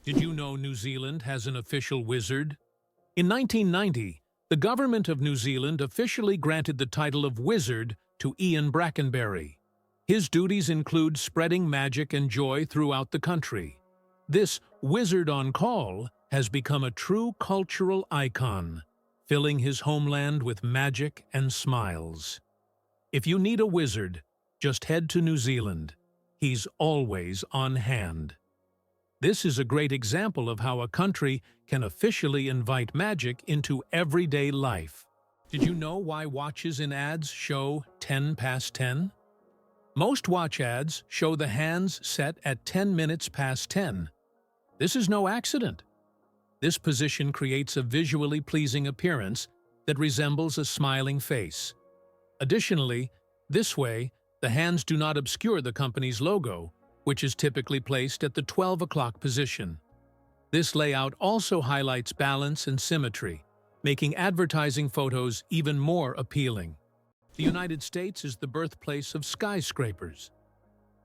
Did you know New Zealand has an official wizard? In 1990, the government of New Zealand officially granted the title of wizard to Ian Brackenbury. His duties include spreading magic and joy throughout the country. This wizard on call has become a true cultural icon, filling his homeland with magic and smiles. If you need a wizard, just head to New Zealand. He's always on hand. This is a great example of how a country can officially invite magic into everyday life. Did you know why watches in ads show 10 past 10? Most watch ads show the hands set at 10 minutes past 10. This is no accident. This position creates a visually pleasing appearance that resembles a smiling face. Additionally, this way, the hands do not obscure the company's logo, which is typically placed at the 12 o'clock position. This layout also highlights balance and symmetry, making advertising photos even more appealing. The United States is the birthplace of skyscrapers.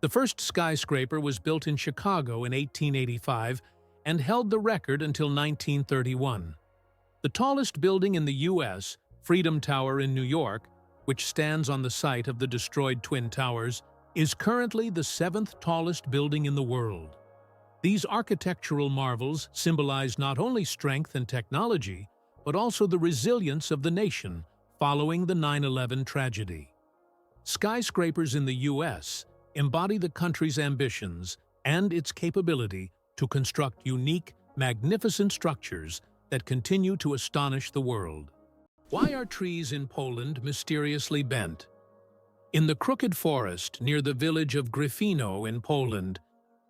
The first skyscraper was built in Chicago in 1885 and held the record until 1931. The tallest building in the U.S., Freedom Tower in New York, which stands on the site of the destroyed Twin Towers, is currently the 7th tallest building in the world. These architectural marvels symbolize not only strength and technology, but also the resilience of the nation following the 9/11 tragedy. Skyscrapers in the U.S. embody the country's ambitions and its capability to construct unique, magnificent structures that continue to astonish the world. Why are trees in Poland mysteriously bent? In the crooked forest near the village of Gryfino in Poland,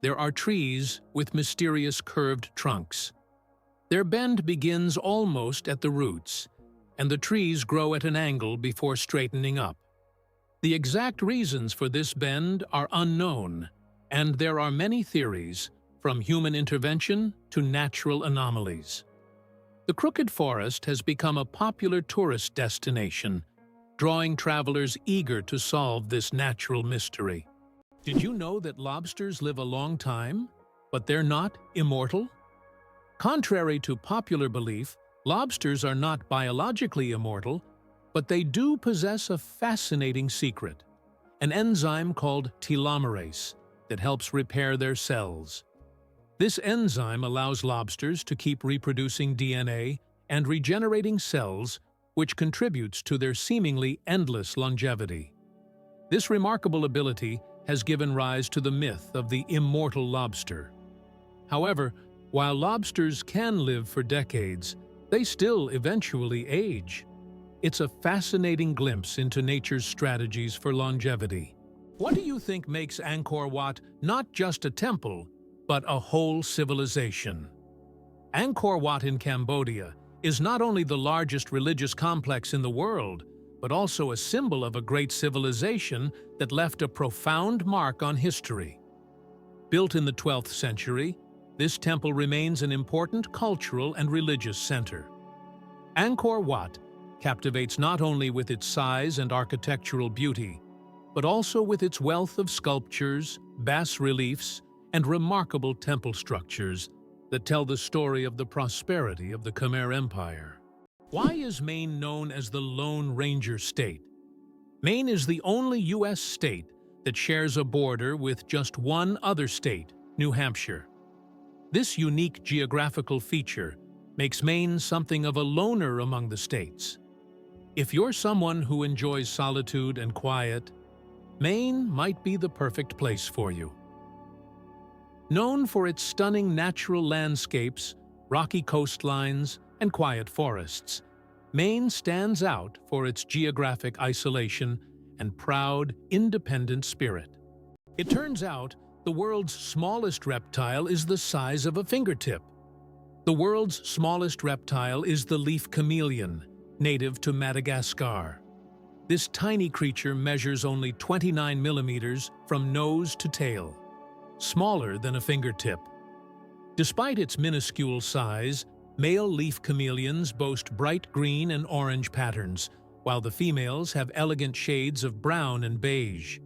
there are trees with mysterious curved trunks. Their bend begins almost at the roots, and the trees grow at an angle before straightening up. The exact reasons for this bend are unknown, and there are many theories, from human intervention to natural anomalies. The crooked forest has become a popular tourist destination, drawing travelers eager to solve this natural mystery. Did you know that lobsters live a long time, but they're not immortal? Contrary to popular belief, lobsters are not biologically immortal, but they do possess a fascinating secret, an enzyme called telomerase that helps repair their cells. This enzyme allows lobsters to keep reproducing DNA and regenerating cells, which contributes to their seemingly endless longevity. This remarkable ability has given rise to the myth of the immortal lobster. However, while lobsters can live for decades, they still eventually age. It's a fascinating glimpse into nature's strategies for longevity. What do you think makes Angkor Wat not just a temple, but a whole civilization? Angkor Wat in Cambodia is not only the largest religious complex in the world, but also a symbol of a great civilization that left a profound mark on history. Built in the 12th century, this temple remains an important cultural and religious center. Angkor Wat captivates not only with its size and architectural beauty, but also with its wealth of sculptures, bas-reliefs, and remarkable temple structures that tell the story of the prosperity of the Khmer Empire. Why is Maine known as the Lone Ranger State? Maine is the only U.S. state that shares a border with just one other state, New Hampshire. This unique geographical feature makes Maine something of a loner among the states. If you're someone who enjoys solitude and quiet, Maine might be the perfect place for you. Known for its stunning natural landscapes, rocky coastlines, and quiet forests, Maine stands out for its geographic isolation and proud, independent spirit. It turns out the world's smallest reptile is the size of a fingertip. The world's smallest reptile is the leaf chameleon, native to Madagascar. This tiny creature measures only 29 millimeters from nose to tail, smaller than a fingertip. Despite its minuscule size, male leaf chameleons boast bright green and orange patterns, while the females have elegant shades of brown and beige.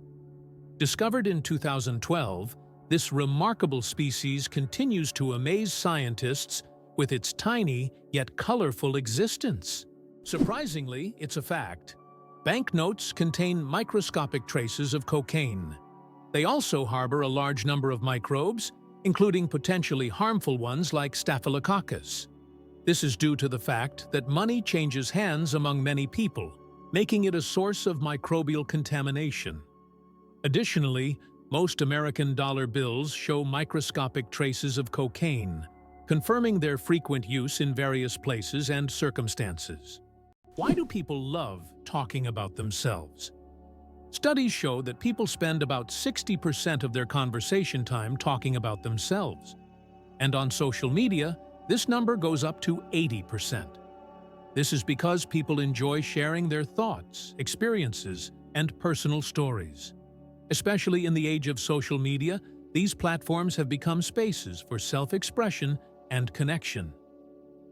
Discovered in 2012, This remarkable species continues to amaze scientists with its tiny yet colorful existence. Surprisingly, it's a fact. Banknotes contain microscopic traces of cocaine. They also harbor a large number of microbes, including potentially harmful ones like Staphylococcus. This is due to the fact that money changes hands among many people, making it a source of microbial contamination. Additionally, most American dollar bills show microscopic traces of cocaine, confirming their frequent use in various places and circumstances. Why do people love talking about themselves? Studies show that people spend about 60% of their conversation time talking about themselves. And on social media, this number goes up to 80%. This is because people enjoy sharing their thoughts, experiences, and personal stories. Especially in the age of social media, these platforms have become spaces for self-expression and connection.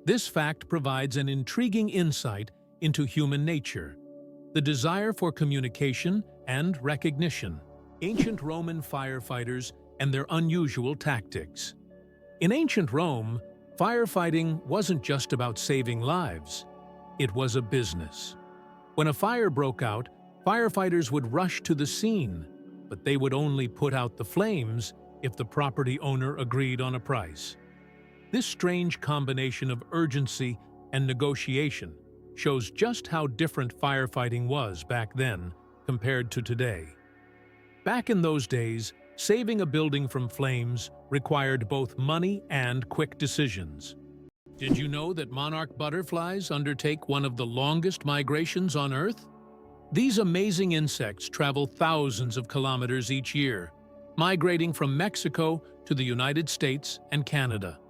This fact provides an intriguing insight into human nature, the desire for communication and recognition, ancient Roman firefighters and their unusual tactics. In ancient Rome, firefighting wasn't just about saving lives. It was a business. When a fire broke out, firefighters would rush to the scene, but they would only put out the flames if the property owner agreed on a price. This strange combination of urgency and negotiation shows just how different firefighting was back then compared to today. Back in those days, saving a building from flames required both money and quick decisions. Did you know that monarch butterflies undertake one of the longest migrations on Earth? These amazing insects travel thousands of kilometers each year, migrating from Mexico to the United States and Canada.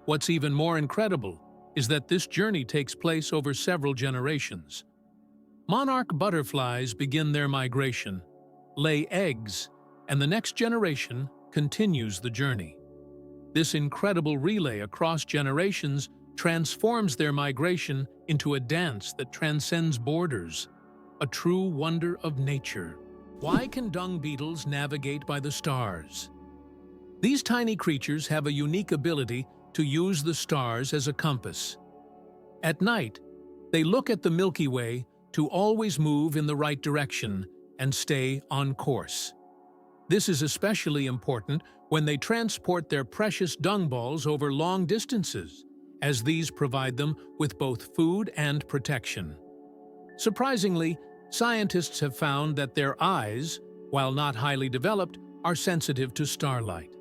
What's even more incredible is that this journey takes place over several generations. Monarch butterflies begin their migration, lay eggs, and the next generation continues the journey. This incredible relay across generations transforms their migration into a dance that transcends borders, a true wonder of nature. Why can dung beetles navigate by the stars? These tiny creatures have a unique ability to use the stars as a compass. At night, they look at the Milky Way to always move in the right direction and stay on course. This is especially important when they transport their precious dung balls over long distances, as these provide them with both food and protection. Surprisingly, scientists have found that their eyes, while not highly developed, are sensitive to starlight.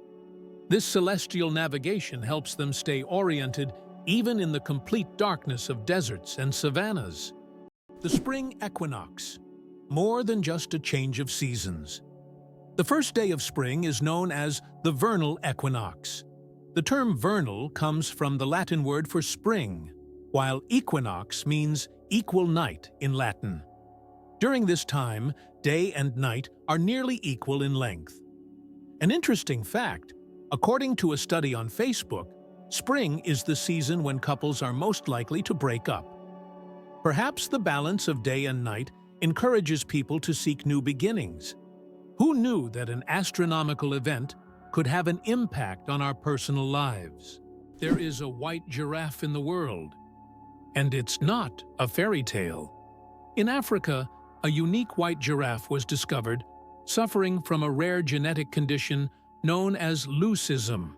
This celestial navigation helps them stay oriented even in the complete darkness of deserts and savannas. The spring equinox, more than just a change of seasons. The first day of spring is known as the vernal equinox. The term vernal comes from the Latin word for spring, while equinox means equal night in Latin. During this time, day and night are nearly equal in length. An interesting fact, according to a study on Facebook, spring is the season when couples are most likely to break up. Perhaps the balance of day and night encourages people to seek new beginnings. Who knew that an astronomical event could have an impact on our personal lives? There is a white giraffe in the world, and it's not a fairy tale. In Africa, a unique white giraffe was discovered, suffering from a rare genetic condition known as leucism.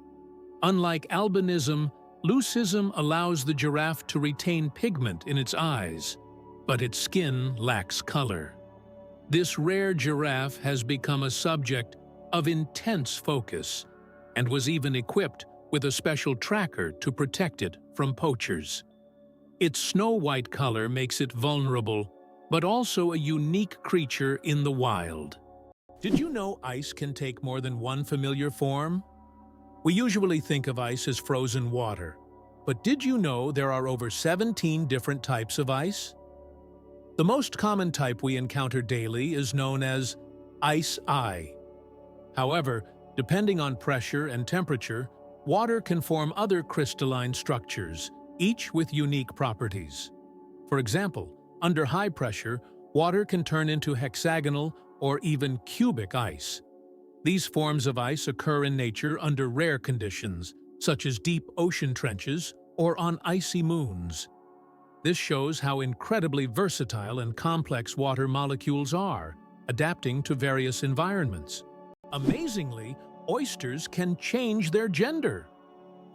Unlike albinism, leucism allows the giraffe to retain pigment in its eyes, but its skin lacks color. This rare giraffe has become a subject of intense focus and was even equipped with a special tracker to protect it from poachers. Its snow-white color makes it vulnerable, but also a unique creature in the wild. Did you know ice can take more than one familiar form? We usually think of ice as frozen water, but did you know there are over 17 different types of ice? The most common type we encounter daily is known as ice. However, depending on pressure and temperature, water can form other crystalline structures, each with unique properties. For example, under high pressure, water can turn into hexagonal or even cubic ice. These forms of ice occur in nature under rare conditions, such as deep ocean trenches or on icy moons. This shows how incredibly versatile and complex water molecules are, adapting to various environments. Amazingly, oysters can change their gender.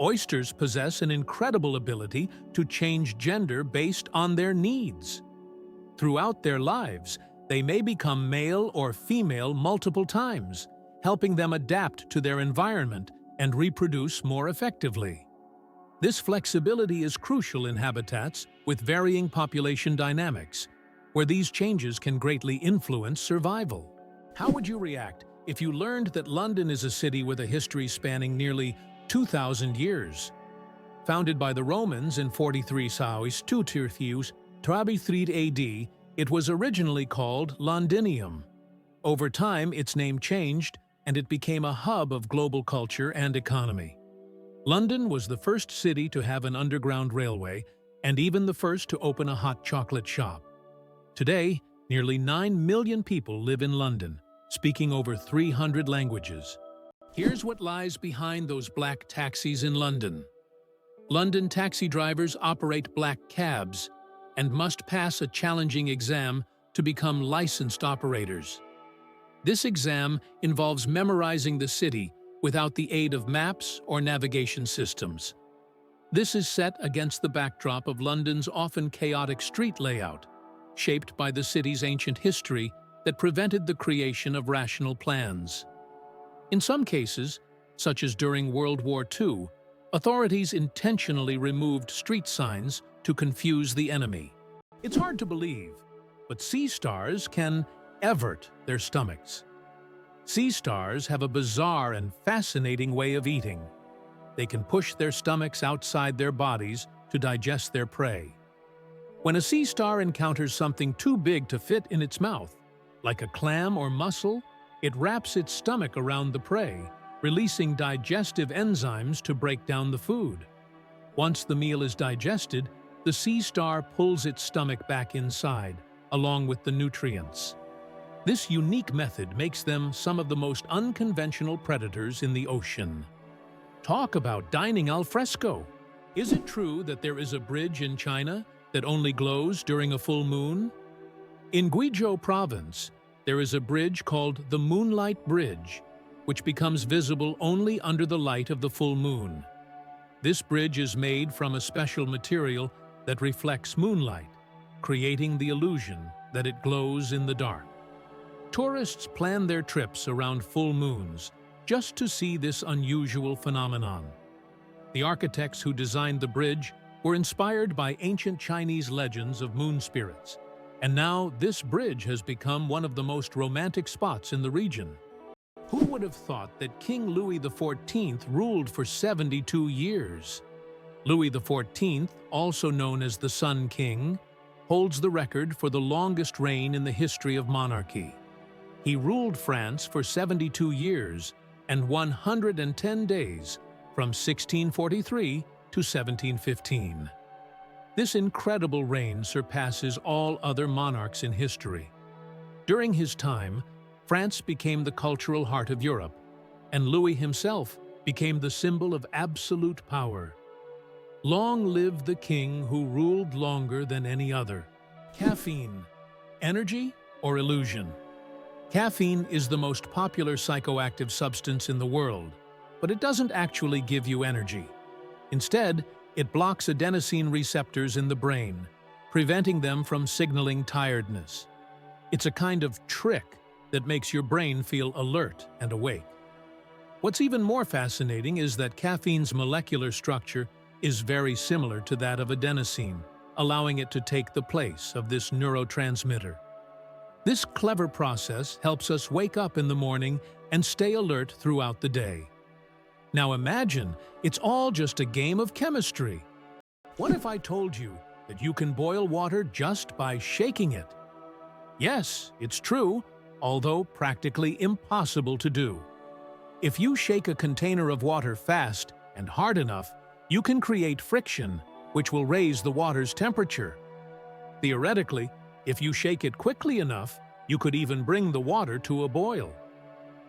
Oysters possess an incredible ability to change gender based on their needs. Throughout their lives, they may become male or female multiple times, helping them adapt to their environment and reproduce more effectively. This flexibility is crucial in habitats with varying population dynamics, where these changes can greatly influence survival. How would you react if you learned that London is a city with a history spanning nearly 2,000 years? Founded by the Romans in 43 Sauis 233 AD, it was originally called Londinium. Over time, its name changed, and it became a hub of global culture and economy. London was the first city to have an underground railway, and even the first to open a hot chocolate shop. Today, nearly 9 million people live in London, speaking over 300 languages. Here's what lies behind those black taxis in London. London taxi drivers operate black cabs and must pass a challenging exam to become licensed operators. This exam involves memorizing the city without the aid of maps or navigation systems. This is set against the backdrop of London's often chaotic street layout, shaped by the city's ancient history that prevented the creation of rational plans. In some cases, such as during World War II, authorities intentionally removed street signs to confuse the enemy. It's hard to believe, but sea stars can evert their stomachs. Sea stars have a bizarre and fascinating way of eating. They can push their stomachs outside their bodies to digest their prey. When a sea star encounters something too big to fit in its mouth, like a clam or mussel, it wraps its stomach around the prey, releasing digestive enzymes to break down the food. Once the meal is digested, the sea star pulls its stomach back inside, along with the nutrients. This unique method makes them some of the most unconventional predators in the ocean. Talk about dining al fresco! Is it true that there is a bridge in China that only glows during a full moon? In Guizhou province, there is a bridge called the Moonlight Bridge, which becomes visible only under the light of the full moon. This bridge is made from a special material that reflects moonlight, creating the illusion that it glows in the dark. Tourists plan their trips around full moons just to see this unusual phenomenon. The architects who designed the bridge were inspired by ancient Chinese legends of moon spirits, and now this bridge has become one of the most romantic spots in the region. Who would have thought that King Louis XIV ruled for 72 years? Louis XIV, also known as the Sun King, holds the record for the longest reign in the history of monarchy. He ruled France for 72 years and 110 days from 1643 to 1715. This incredible reign surpasses all other monarchs in history. During his time, France became the cultural heart of Europe, and Louis himself became the symbol of absolute power. Long live the king who ruled longer than any other. Caffeine, energy or illusion? Caffeine is the most popular psychoactive substance in the world, but it doesn't actually give you energy. Instead, it blocks adenosine receptors in the brain, preventing them from signaling tiredness. It's a kind of trick that makes your brain feel alert and awake. What's even more fascinating is that caffeine's molecular structure is very similar to that of adenosine, allowing it to take the place of this neurotransmitter. This clever process helps us wake up in the morning and stay alert throughout the day. Now imagine, it's all just a game of chemistry. What if I told you that you can boil water just by shaking it? Yes, it's true, although practically impossible to do. If you shake a container of water fast and hard enough, you can create friction, which will raise the water's temperature. Theoretically, if you shake it quickly enough, you could even bring the water to a boil.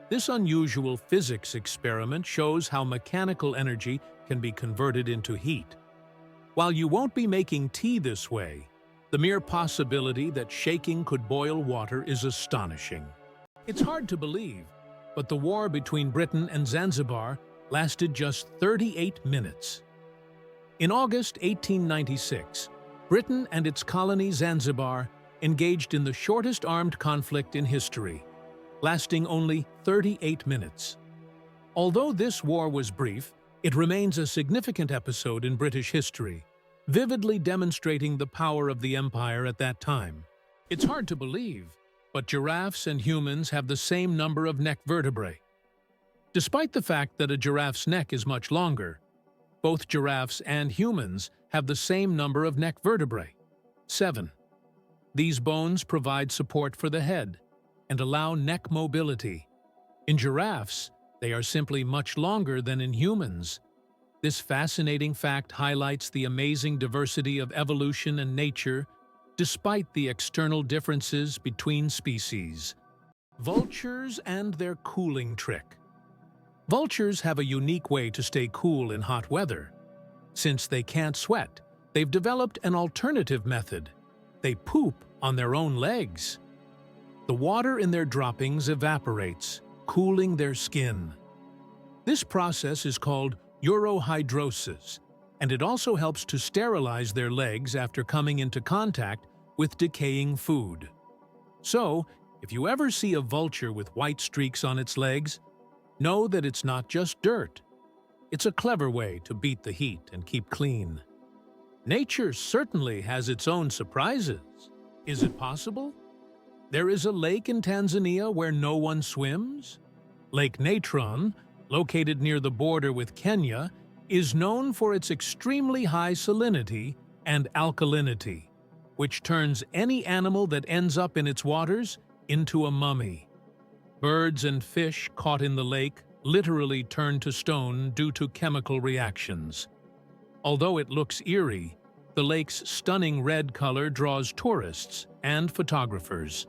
This unusual physics experiment shows how mechanical energy can be converted into heat. While you won't be making tea this way, the mere possibility that shaking could boil water is astonishing. It's hard to believe, but the war between Britain and Zanzibar lasted just 38 minutes. In August 1896, Britain and its colony Zanzibar engaged in the shortest armed conflict in history, lasting only 38 minutes. Although this war was brief, it remains a significant episode in British history, vividly demonstrating the power of the empire at that time. It's hard to believe, but giraffes and humans have the same number of neck vertebrae. Despite the fact that a giraffe's neck is much longer, both giraffes and humans have the same number of neck vertebrae, 7. These bones provide support for the head and allow neck mobility. In giraffes, they are simply much longer than in humans. This fascinating fact highlights the amazing diversity of evolution and nature despite the external differences between species. Vultures and their cooling trick. Vultures have a unique way to stay cool in hot weather. Since they can't sweat, they've developed an alternative method. They poop on their own legs. The water in their droppings evaporates, cooling their skin. This process is called urohydrosis, and it also helps to sterilize their legs after coming into contact with decaying food. So, if you ever see a vulture with white streaks on its legs, know that it's not just dirt. It's a clever way to beat the heat and keep clean. Nature certainly has its own surprises. Is it possible? There is a lake in Tanzania where no one swims? Lake Natron, located near the border with Kenya, is known for its extremely high salinity and alkalinity, which turns any animal that ends up in its waters into a mummy. Birds and fish caught in the lake literally turn to stone due to chemical reactions. Although it looks eerie, the lake's stunning red color draws tourists and photographers.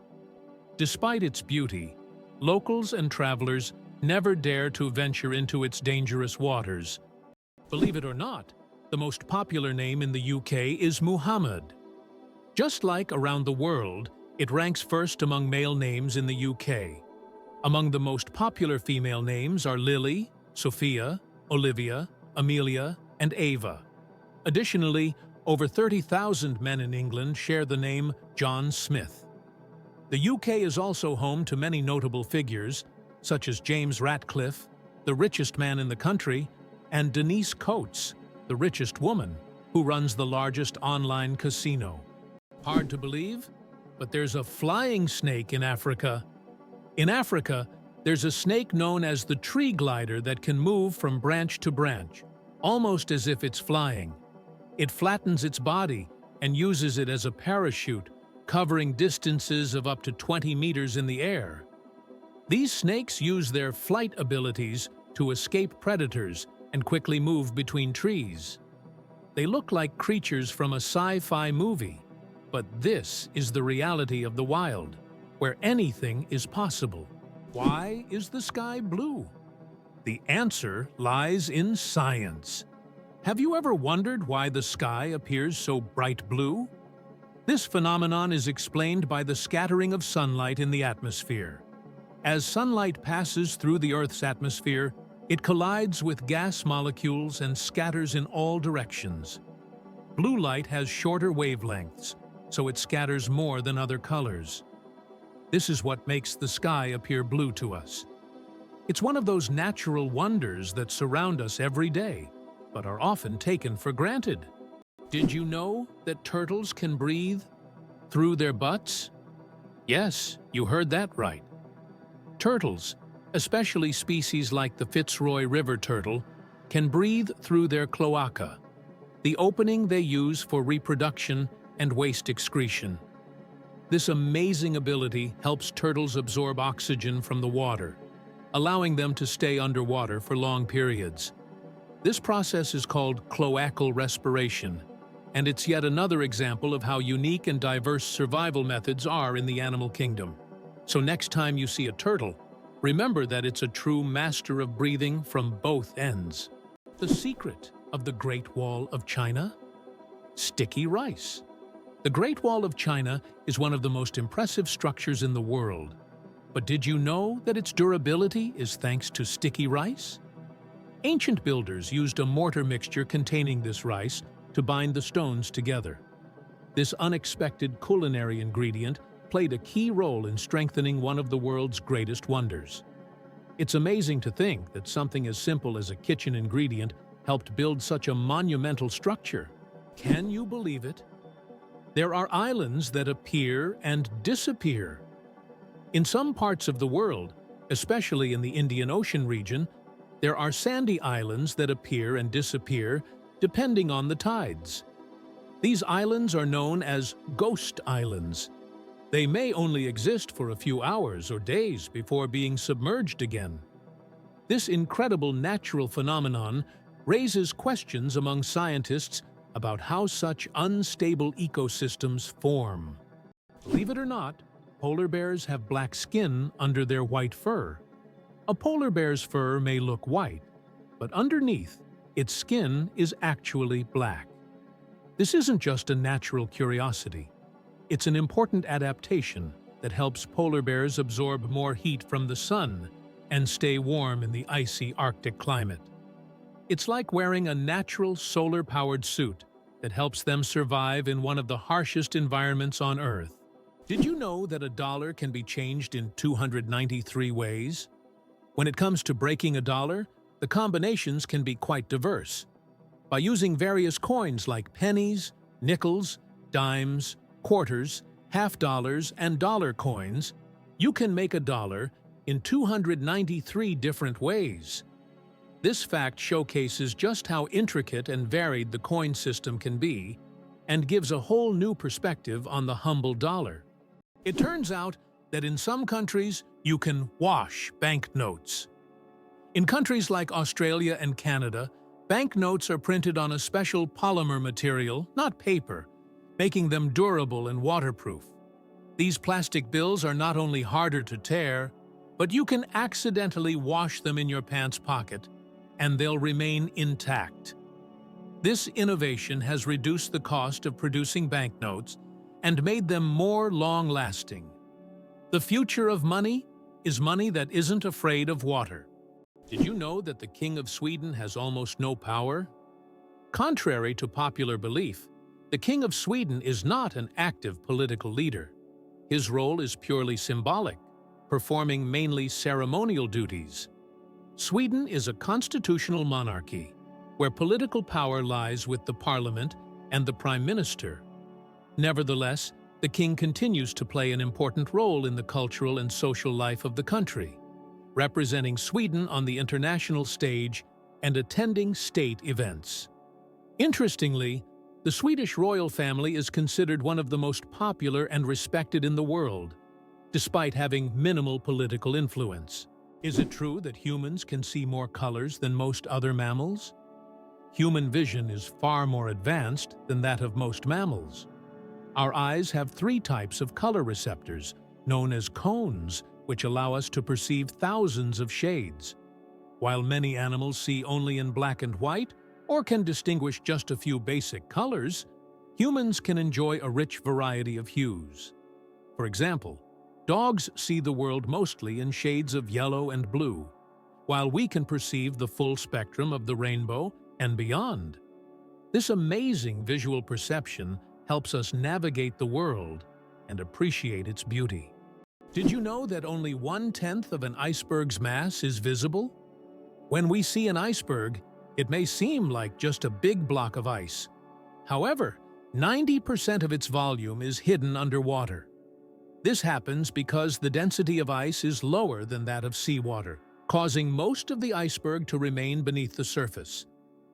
Despite its beauty, locals and travelers never dare to venture into its dangerous waters. Believe it or not, the most popular name in the UK is Muhammad. Just like around the world, it ranks first among male names in the UK. Among the most popular female names are Lily, Sophia, Olivia, Amelia, and Ava. Additionally, over 30,000 men in England share the name John Smith. The UK is also home to many notable figures, such as James Ratcliffe, the richest man in the country, and Denise Coates, the richest woman, who runs the largest online casino. Hard to believe, but there's a flying snake in Africa. In Africa, there's a snake known as the tree glider that can move from branch to branch, almost as if it's flying. It flattens its body and uses it as a parachute, covering distances of up to 20 meters in the air. These snakes use their flight abilities to escape predators and quickly move between trees. They look like creatures from a sci-fi movie, but this is the reality of the wild, where anything is possible. Why is the sky blue? The answer lies in science. Have you ever wondered why the sky appears so bright blue? This phenomenon is explained by the scattering of sunlight in the atmosphere. As sunlight passes through the Earth's atmosphere, it collides with gas molecules and scatters in all directions. Blue light has shorter wavelengths, so it scatters more than other colors. This is what makes the sky appear blue to us. It's one of those natural wonders that surround us every day, but are often taken for granted. Did you know that turtles can breathe through their butts? Yes, you heard that right. Turtles, especially species like the Fitzroy River turtle, can breathe through their cloaca, the opening they use for reproduction and waste excretion. This amazing ability helps turtles absorb oxygen from the water, allowing them to stay underwater for long periods. This process is called cloacal respiration, and it's yet another example of how unique and diverse survival methods are in the animal kingdom. So next time you see a turtle, Remember that it's a true master of breathing from both ends. The secret of the Great Wall of China? Sticky rice. The Great Wall of China is one of the most impressive structures in the world. But did you know that its durability is thanks to sticky rice? Ancient builders used a mortar mixture containing this rice to bind the stones together. This unexpected culinary ingredient played a key role in strengthening one of the world's greatest wonders. It's amazing to think that something as simple as a kitchen ingredient helped build such a monumental structure. Can you believe it? There are islands that appear and disappear. In some parts of the world, especially in the Indian Ocean region, there are sandy islands that appear and disappear depending on the tides. These islands are known as ghost islands. They may only exist for a few hours or days before being submerged again. This incredible natural phenomenon raises questions among scientists about how such unstable ecosystems form. Believe it or not, polar bears have black skin under their white fur. A polar bear's fur may look white, but underneath, its skin is actually black. This isn't just a natural curiosity. It's an important adaptation that helps polar bears absorb more heat from the sun and stay warm in the icy Arctic climate. It's like wearing a natural solar-powered suit that helps them survive in one of the harshest environments on Earth. Did you know that a dollar can be changed in 293 ways? When it comes to breaking a dollar, the combinations can be quite diverse. By using various coins like pennies, nickels, dimes, quarters, half dollars, and dollar coins, you can make a dollar in 293 different ways. This fact showcases just how intricate and varied the coin system can be and gives a whole new perspective on the humble dollar. It turns out that in some countries, you can wash banknotes. In countries like Australia and Canada, banknotes are printed on a special polymer material, not paper, making them durable and waterproof. These plastic bills are not only harder to tear, but you can accidentally wash them in your pants pocket, and they'll remain intact. This innovation has reduced the cost of producing banknotes and made them more long-lasting. The future of money is money that isn't afraid of water. Did you know that the King of Sweden has almost no power? Contrary to popular belief, the King of Sweden is not an active political leader. His role is purely symbolic, performing mainly ceremonial duties. Sweden is a constitutional monarchy, where political power lies with the parliament and the prime minister. Nevertheless, the king continues to play an important role in the cultural and social life of the country, representing Sweden on the international stage and attending state events. Interestingly, the Swedish royal family is considered one of the most popular and respected in the world, despite having minimal political influence. Is it true that humans can see more colors than most other mammals? Human vision is far more advanced than that of most mammals. Our eyes have 3 types of color receptors, known as cones, which allow us to perceive thousands of shades. While many animals see only in black and white, or can distinguish just a few basic colors, humans can enjoy a rich variety of hues. For example, dogs see the world mostly in shades of yellow and blue, while we can perceive the full spectrum of the rainbow and beyond. This amazing visual perception helps us navigate the world and appreciate its beauty. Did you know that only 1/10 of an iceberg's mass is visible? When we see an iceberg, it may seem like just a big block of ice. However, 90% of its volume is hidden underwater. This happens because the density of ice is lower than that of seawater, causing most of the iceberg to remain beneath the surface.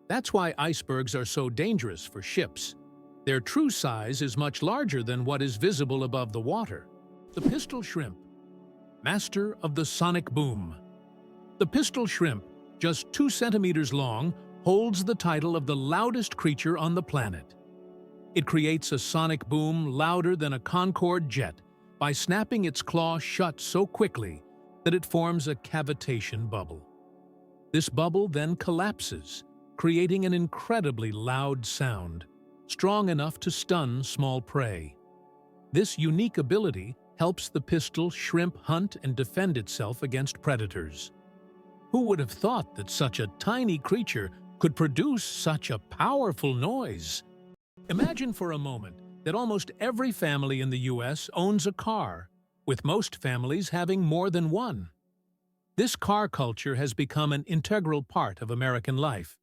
That's why icebergs are so dangerous for ships. Their true size is much larger than what is visible above the water. The pistol shrimp, master of the sonic boom. The pistol shrimp, just 2 centimeters long, holds the title of the loudest creature on the planet. It creates a sonic boom louder than a Concorde jet by snapping its claw shut so quickly that it forms a cavitation bubble. This bubble then collapses, creating an incredibly loud sound, strong enough to stun small prey. This unique ability helps the pistol shrimp hunt and defend itself against predators. Who would have thought that such a tiny creature could produce such a powerful noise? Imagine for a moment that almost every family in the US owns a car, with most families having more than one. This car culture has become an integral part of American life,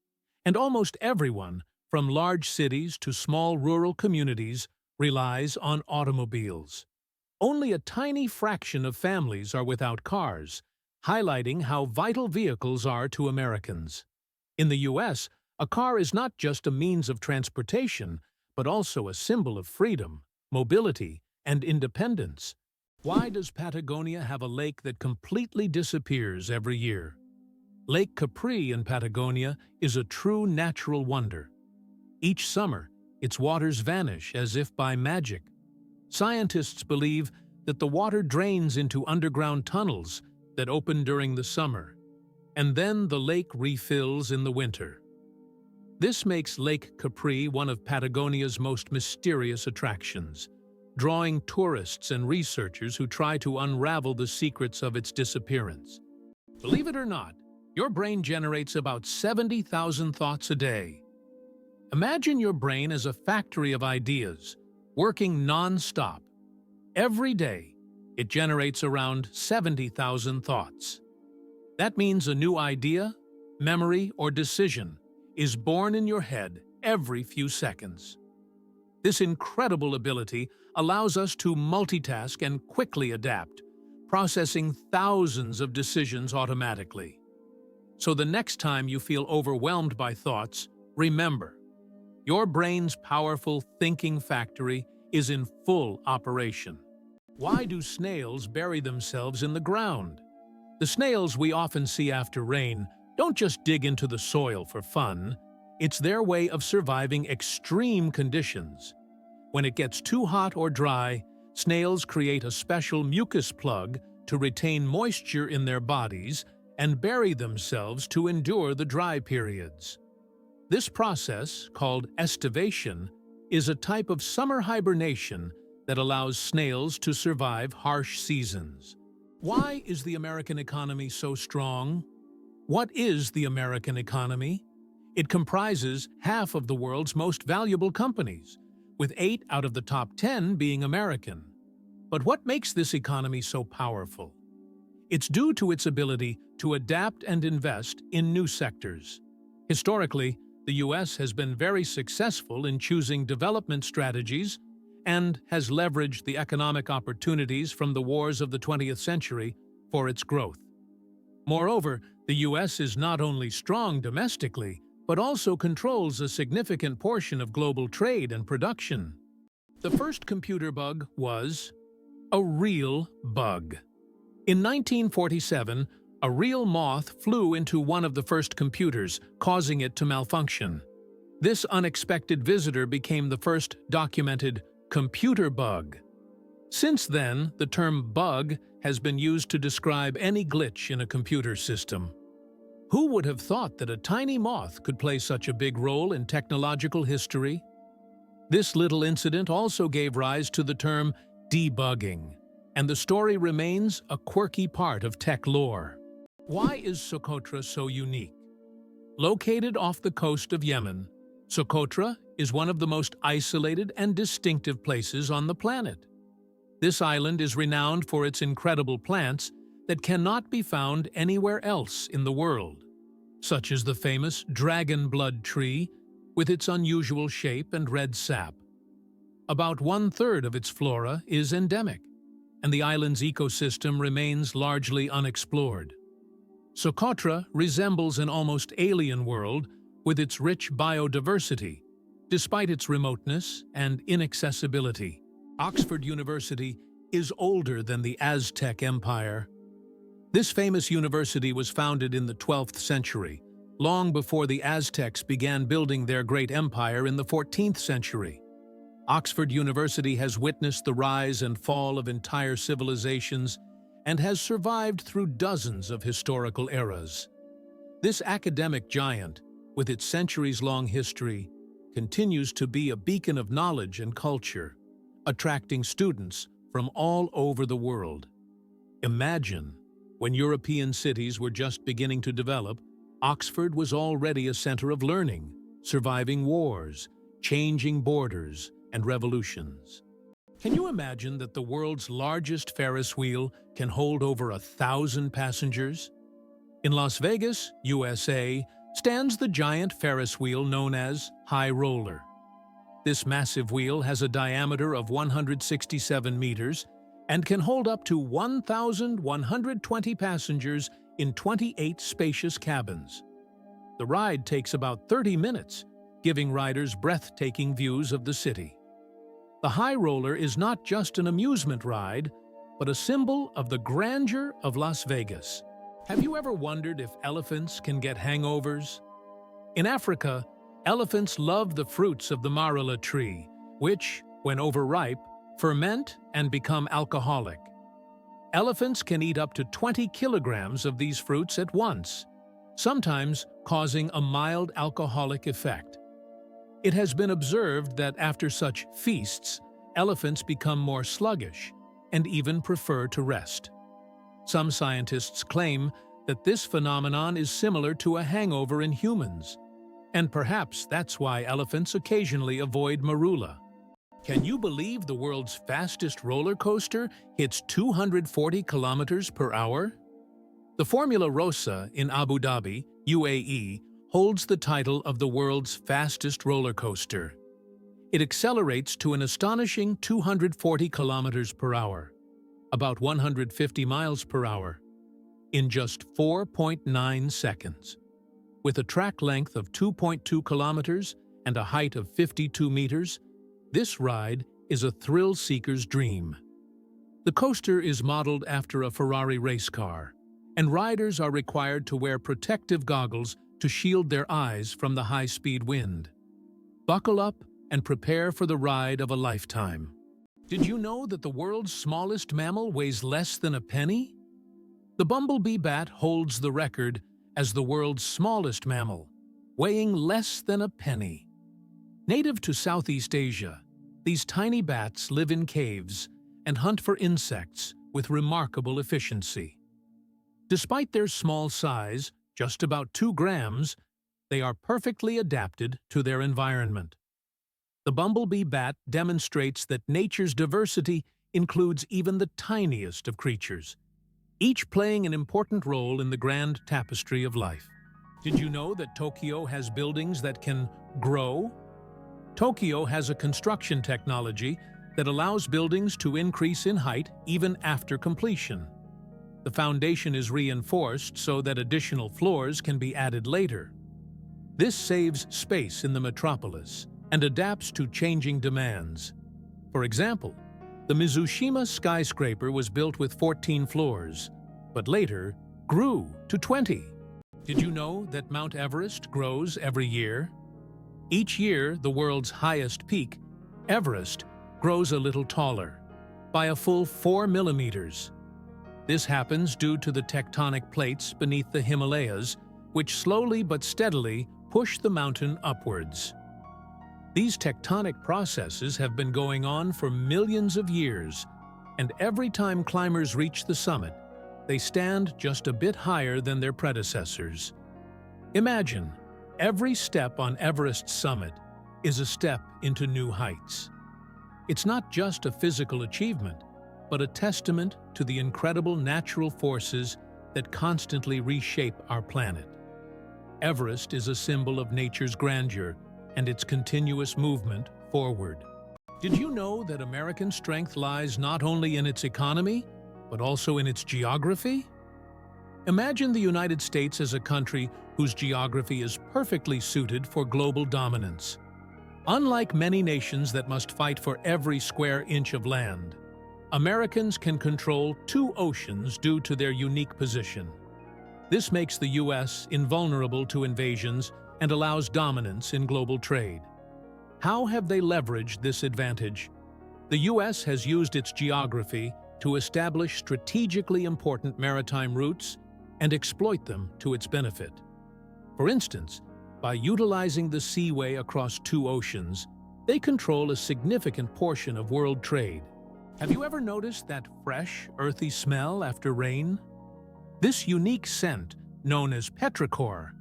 and almost everyone, from large cities to small rural communities, relies on automobiles. Only a tiny fraction of families are without cars, highlighting how vital vehicles are to Americans. In the US, a car is not just a means of transportation, but also a symbol of freedom, mobility, and independence. Why does Patagonia have a lake that completely disappears every year? Lake Capri in Patagonia is a true natural wonder. Each summer, its waters vanish as if by magic. Scientists believe that the water drains into underground tunnels that open during the summer, and then the lake refills in the winter. This makes Lake Capri one of Patagonia's most mysterious attractions, drawing tourists and researchers who try to unravel the secrets of its disappearance. Believe it or not, your brain generates about 70,000 thoughts a day. Imagine your brain as a factory of ideas, working non-stop. Every day, it generates around 70,000 thoughts. That means a new idea, memory, or decision is born in your head every few seconds. This incredible ability allows us to multitask and quickly adapt, processing thousands of decisions automatically. So the next time you feel overwhelmed by thoughts, remember, your brain's powerful thinking factory is in full operation. Why do snails bury themselves in the ground? The snails we often see after rain don't just dig into the soil for fun. It's their way of surviving extreme conditions. When it gets too hot or dry, snails create a special mucus plug to retain moisture in their bodies and bury themselves to endure the dry periods. This process, called estivation, is a type of summer hibernation that allows snails to survive harsh seasons. Why is the American economy so strong? What is the American economy? It comprises half of the world's most valuable companies, with 8 out of the top 10 being American. But what makes this economy so powerful? It's due to its ability to adapt and invest in new sectors. Historically, the U.S. has been very successful in choosing development strategies and has leveraged the economic opportunities from the wars of the 20th century for its growth. Moreover, the U.S. is not only strong domestically, but also controls a significant portion of global trade and production. The first computer bug was a real bug. In 1947, a real moth flew into one of the first computers, causing it to malfunction. This unexpected visitor became the first documented computer bug. Since then, the term bug has been used to describe any glitch in a computer system. Who would have thought that a tiny moth could play such a big role in technological history? This little incident also gave rise to the term debugging, and the story remains a quirky part of tech lore. Why is Socotra so unique? Located off the coast of Yemen, Socotra is one of the most isolated and distinctive places on the planet. This island is renowned for its incredible plants that cannot be found anywhere else in the world, such as the famous dragon blood tree with its unusual shape and red sap. About 1/3 of its flora is endemic, and the island's ecosystem remains largely unexplored. Socotra resembles an almost alien world with its rich biodiversity, despite its remoteness and inaccessibility. Oxford University is older than the Aztec Empire. This famous university was founded in the 12th century, long before the Aztecs began building their great empire in the 14th century. Oxford University has witnessed the rise and fall of entire civilizations and has survived through dozens of historical eras. This academic giant, with its centuries-long history, continues to be a beacon of knowledge and culture, attracting students from all over the world. Imagine, when European cities were just beginning to develop, Oxford was already a center of learning, surviving wars, changing borders, and revolutions. Can you imagine that the world's largest Ferris wheel can hold over 1,000 passengers? In Las Vegas, USA, stands the giant Ferris wheel known as High Roller. This massive wheel has a diameter of 167 meters and can hold up to 1,120 passengers in 28 spacious cabins. The ride takes about 30 minutes, giving riders breathtaking views of the city. The High Roller is not just an amusement ride, but a symbol of the grandeur of Las Vegas. Have you ever wondered if elephants can get hangovers? In Africa, elephants love the fruits of the marula tree, which, when overripe, ferment and become alcoholic. Elephants can eat up to 20 kilograms of these fruits at once, sometimes causing a mild alcoholic effect. It has been observed that after such feasts, elephants become more sluggish and even prefer to rest. Some scientists claim that this phenomenon is similar to a hangover in humans, and perhaps that's why elephants occasionally avoid marula. Can you believe the world's fastest roller coaster hits 240 kilometers per hour? The Formula Rossa in Abu Dhabi, UAE, holds the title of the world's fastest roller coaster. It accelerates to an astonishing 240 kilometers per hour, about 150 miles per hour, in just 4.9 seconds. With a track length of 2.2 kilometers and a height of 52 meters, this ride is a thrill-seeker's dream. The coaster is modeled after a Ferrari race car, and riders are required to wear protective goggles to shield their eyes from the high-speed wind. Buckle up and prepare for the ride of a lifetime. Did you know that the world's smallest mammal weighs less than a penny? The bumblebee bat holds the record as the world's smallest mammal, weighing less than a penny. Native to Southeast Asia, these tiny bats live in caves and hunt for insects with remarkable efficiency. Despite their small size, just about 2 grams, they are perfectly adapted to their environment. The bumblebee bat demonstrates that nature's diversity includes even the tiniest of creatures, each playing an important role in the grand tapestry of life. Did you know that Tokyo has buildings that can grow? Tokyo has a construction technology that allows buildings to increase in height even after completion. The foundation is reinforced so that additional floors can be added later. This saves space in the metropolis and adapts to changing demands. For example, the Mizushima skyscraper was built with 14 floors, but later grew to 20. Did you know that Mount Everest grows every year? Each year, the world's highest peak, Everest, grows a little taller, by a full 4 millimeters. This happens due to the tectonic plates beneath the Himalayas, which slowly but steadily push the mountain upwards. These tectonic processes have been going on for millions of years, and every time climbers reach the summit, they stand just a bit higher than their predecessors. Imagine, every step on Everest's summit is a step into new heights. It's not just a physical achievement, but a testament to the incredible natural forces that constantly reshape our planet. Everest is a symbol of nature's grandeur and its continuous movement forward. Did you know that American strength lies not only in its economy, but also in its geography? Imagine the United States as a country whose geography is perfectly suited for global dominance. Unlike many nations that must fight for every square inch of land, Americans can control 2 oceans due to their unique position. This makes the U.S. invulnerable to invasions and allows dominance in global trade. How have they leveraged this advantage? The U.S. has used its geography to establish strategically important maritime routes and exploit them to its benefit. For instance, by utilizing the seaway across two oceans, they control a significant portion of world trade. Have you ever noticed that fresh, earthy smell after rain? This unique scent, known as petrichor,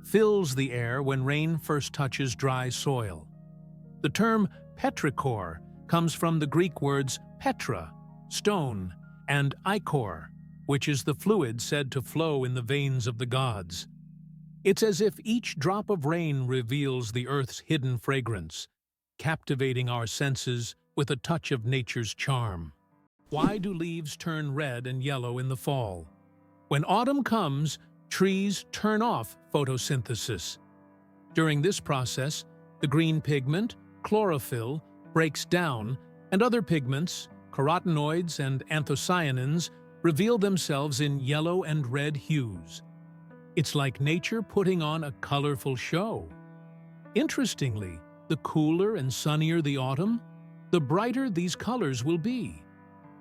fills the air when rain first touches dry soil. The term petrichor comes from the Greek words petra, stone, and ichor, which is the fluid said to flow in the veins of the gods. It's as if each drop of rain reveals the earth's hidden fragrance, captivating our senses with a touch of nature's charm. Why do leaves turn red and yellow in the fall? When autumn comes, trees turn off photosynthesis. During this process, the green pigment, chlorophyll, breaks down, and other pigments, carotenoids and anthocyanins, reveal themselves in yellow and red hues. It's like nature putting on a colorful show. Interestingly, the cooler and sunnier the autumn, the brighter these colors will be.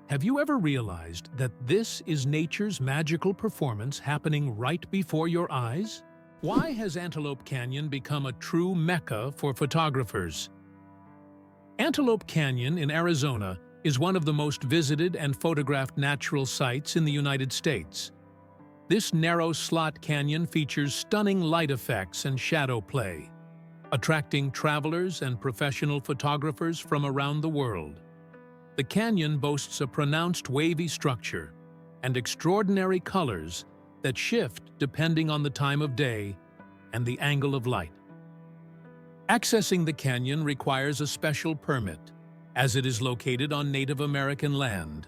Have you ever realized that this is nature's magical performance happening right before your eyes? Why has Antelope Canyon become a true mecca for photographers? Antelope Canyon in Arizona is one of the most visited and photographed natural sites in the United States. This narrow slot canyon features stunning light effects and shadow play, attracting travelers and professional photographers from around the world. The canyon boasts a pronounced wavy structure and extraordinary colors that shift depending on the time of day and the angle of light. Accessing the canyon requires a special permit, as it is located on Native American land.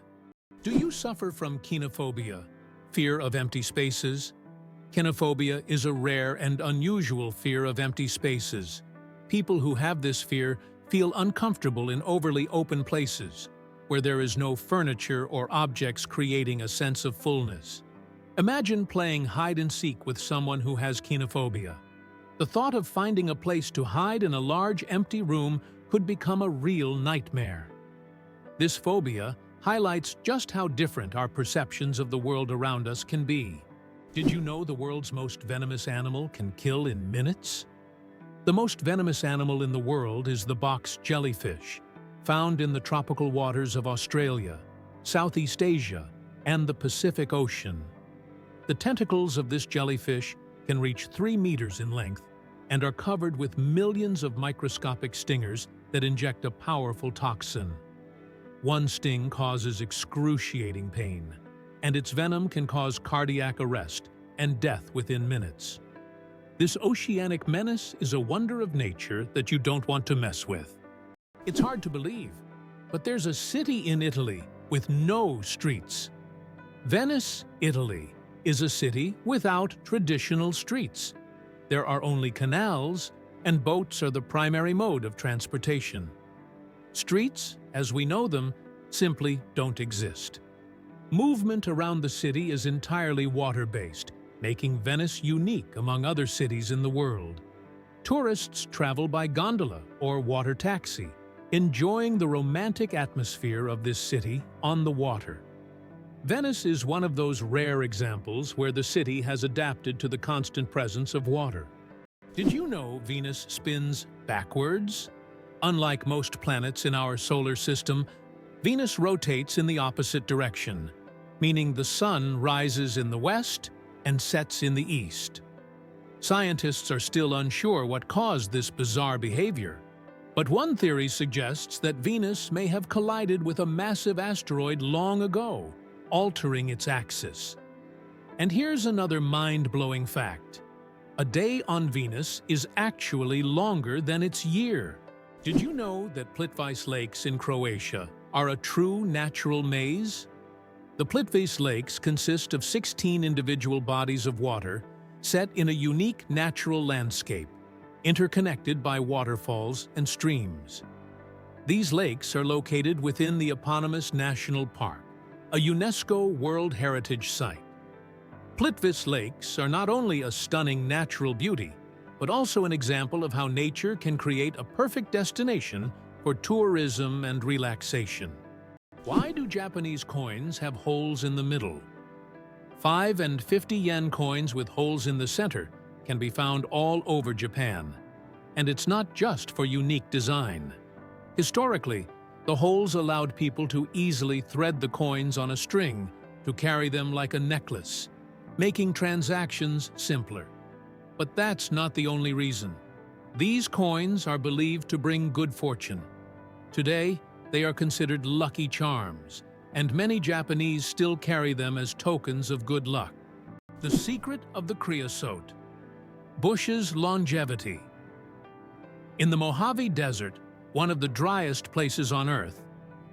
Do you suffer from kenophobia, fear of empty spaces? Kenophobia is a rare and unusual fear of empty spaces. People who have this fear feel uncomfortable in overly open places, where there is no furniture or objects creating a sense of fullness. Imagine playing hide-and-seek with someone who has kenophobia. The thought of finding a place to hide in a large empty room could become a real nightmare. This phobia highlights just how different our perceptions of the world around us can be. Did you know the world's most venomous animal can kill in minutes? The most venomous animal in the world is the box jellyfish, found in the tropical waters of Australia, Southeast Asia, and the Pacific Ocean. The tentacles of this jellyfish can reach 3 meters in length and are covered with millions of microscopic stingers that inject a powerful toxin. One sting causes excruciating pain, and its venom can cause cardiac arrest and death within minutes. This oceanic menace is a wonder of nature that you don't want to mess with. It's hard to believe, but there's a city in Italy with no streets. Venice, Italy, is a city without traditional streets. There are only canals, and boats are the primary mode of transportation. Streets, as we know them, simply don't exist. Movement around the city is entirely water-based, making Venice unique among other cities in the world. Tourists travel by gondola or water taxi, enjoying the romantic atmosphere of this city on the water. Venice is one of those rare examples where the city has adapted to the constant presence of water. Did you know Venus spins backwards? Unlike most planets in our solar system, Venus rotates in the opposite direction, meaning the sun rises in the west and sets in the east. Scientists are still unsure what caused this bizarre behavior, but one theory suggests that Venus may have collided with a massive asteroid long ago, altering its axis. And here's another mind-blowing fact. A day on Venus is actually longer than its year. Did you know that Plitvice Lakes in Croatia are a true natural maze? The Plitvice Lakes consist of 16 individual bodies of water set in a unique natural landscape, interconnected by waterfalls and streams. These lakes are located within the eponymous National Park, a UNESCO World Heritage Site. Plitvice Lakes are not only a stunning natural beauty, but also an example of how nature can create a perfect destination for tourism and relaxation. Why do Japanese coins have holes in the middle? 5 and 50 yen coins with holes in the center can be found all over Japan. And it's not just for unique design. Historically, the holes allowed people to easily thread the coins on a string to carry them like a necklace, making transactions simpler. But that's not the only reason. These coins are believed to bring good fortune. Today, they are considered lucky charms, and many Japanese still carry them as tokens of good luck. The secret of the creosote. Bush's longevity. In the Mojave Desert, one of the driest places on Earth,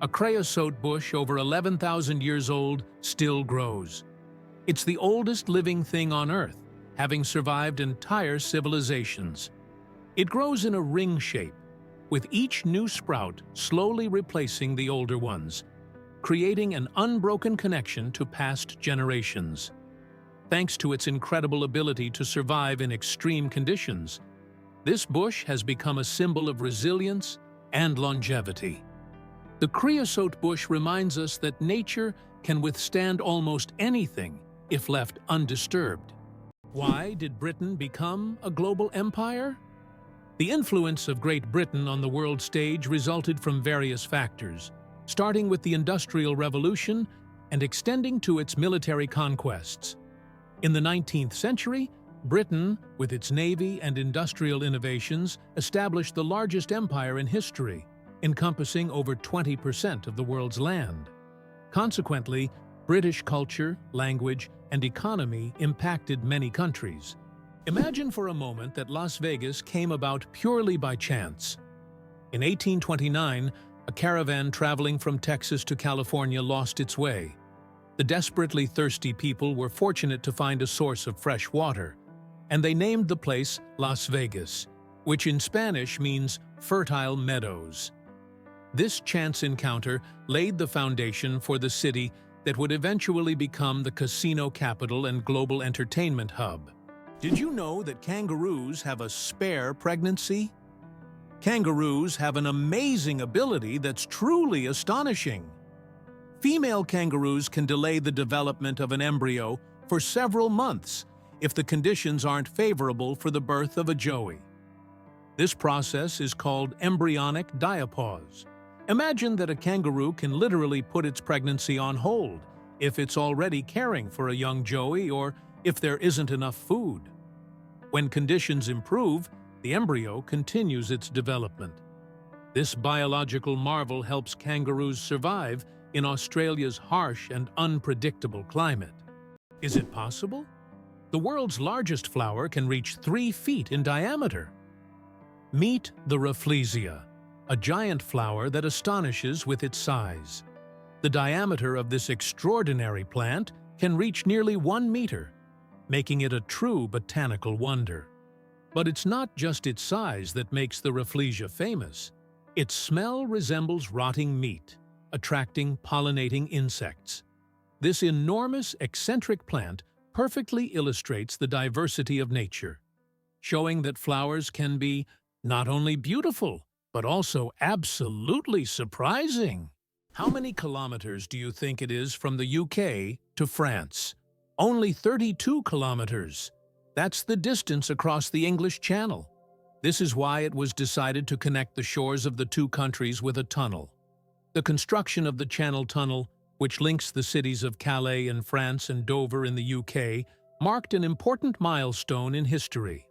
a creosote bush over 11,000 years old still grows. It's the oldest living thing on Earth, having survived entire civilizations. It grows in a ring shape, with each new sprout slowly replacing the older ones, creating an unbroken connection to past generations. Thanks to its incredible ability to survive in extreme conditions, this bush has become a symbol of resilience and longevity. The creosote bush reminds us that nature can withstand almost anything if left undisturbed. Why did Britain become a global empire? The influence of Great Britain on the world stage resulted from various factors, starting with the Industrial Revolution and extending to its military conquests. In the 19th century, Britain, with its navy and industrial innovations, established the largest empire in history, encompassing over 20% of the world's land. Consequently, British culture, language, and economy impacted many countries. Imagine for a moment that Las Vegas came about purely by chance. In 1829, a caravan traveling from Texas to California lost its way. The desperately thirsty people were fortunate to find a source of fresh water, and they named the place Las Vegas, which in Spanish means fertile meadows. This chance encounter laid the foundation for the city that would eventually become the casino capital and global entertainment hub. Did you know that kangaroos have a spare pregnancy? Kangaroos have an amazing ability that's truly astonishing. Female kangaroos can delay the development of an embryo for several months if the conditions aren't favorable for the birth of a joey. This process is called embryonic diapause. Imagine that a kangaroo can literally put its pregnancy on hold if it's already caring for a young joey or if there isn't enough food. When conditions improve, the embryo continues its development. This biological marvel helps kangaroos survive in Australia's harsh and unpredictable climate. Is it possible? The world's largest flower can reach 3 feet in diameter. Meet the Rafflesia, a giant flower that astonishes with its size. The diameter of this extraordinary plant can reach nearly 1 meter, making it a true botanical wonder. But it's not just its size that makes the Rafflesia famous. Its smell resembles rotting meat, attracting pollinating insects. This enormous, eccentric plant perfectly illustrates the diversity of nature, showing that flowers can be not only beautiful, but also absolutely surprising. How many kilometers do you think it is from the UK to France? Only 32 kilometers. That's the distance across the English Channel. This is why it was decided to connect the shores of the two countries with a tunnel. The construction of the Channel Tunnel, which links the cities of Calais in France and Dover in the UK, marked an important milestone in history.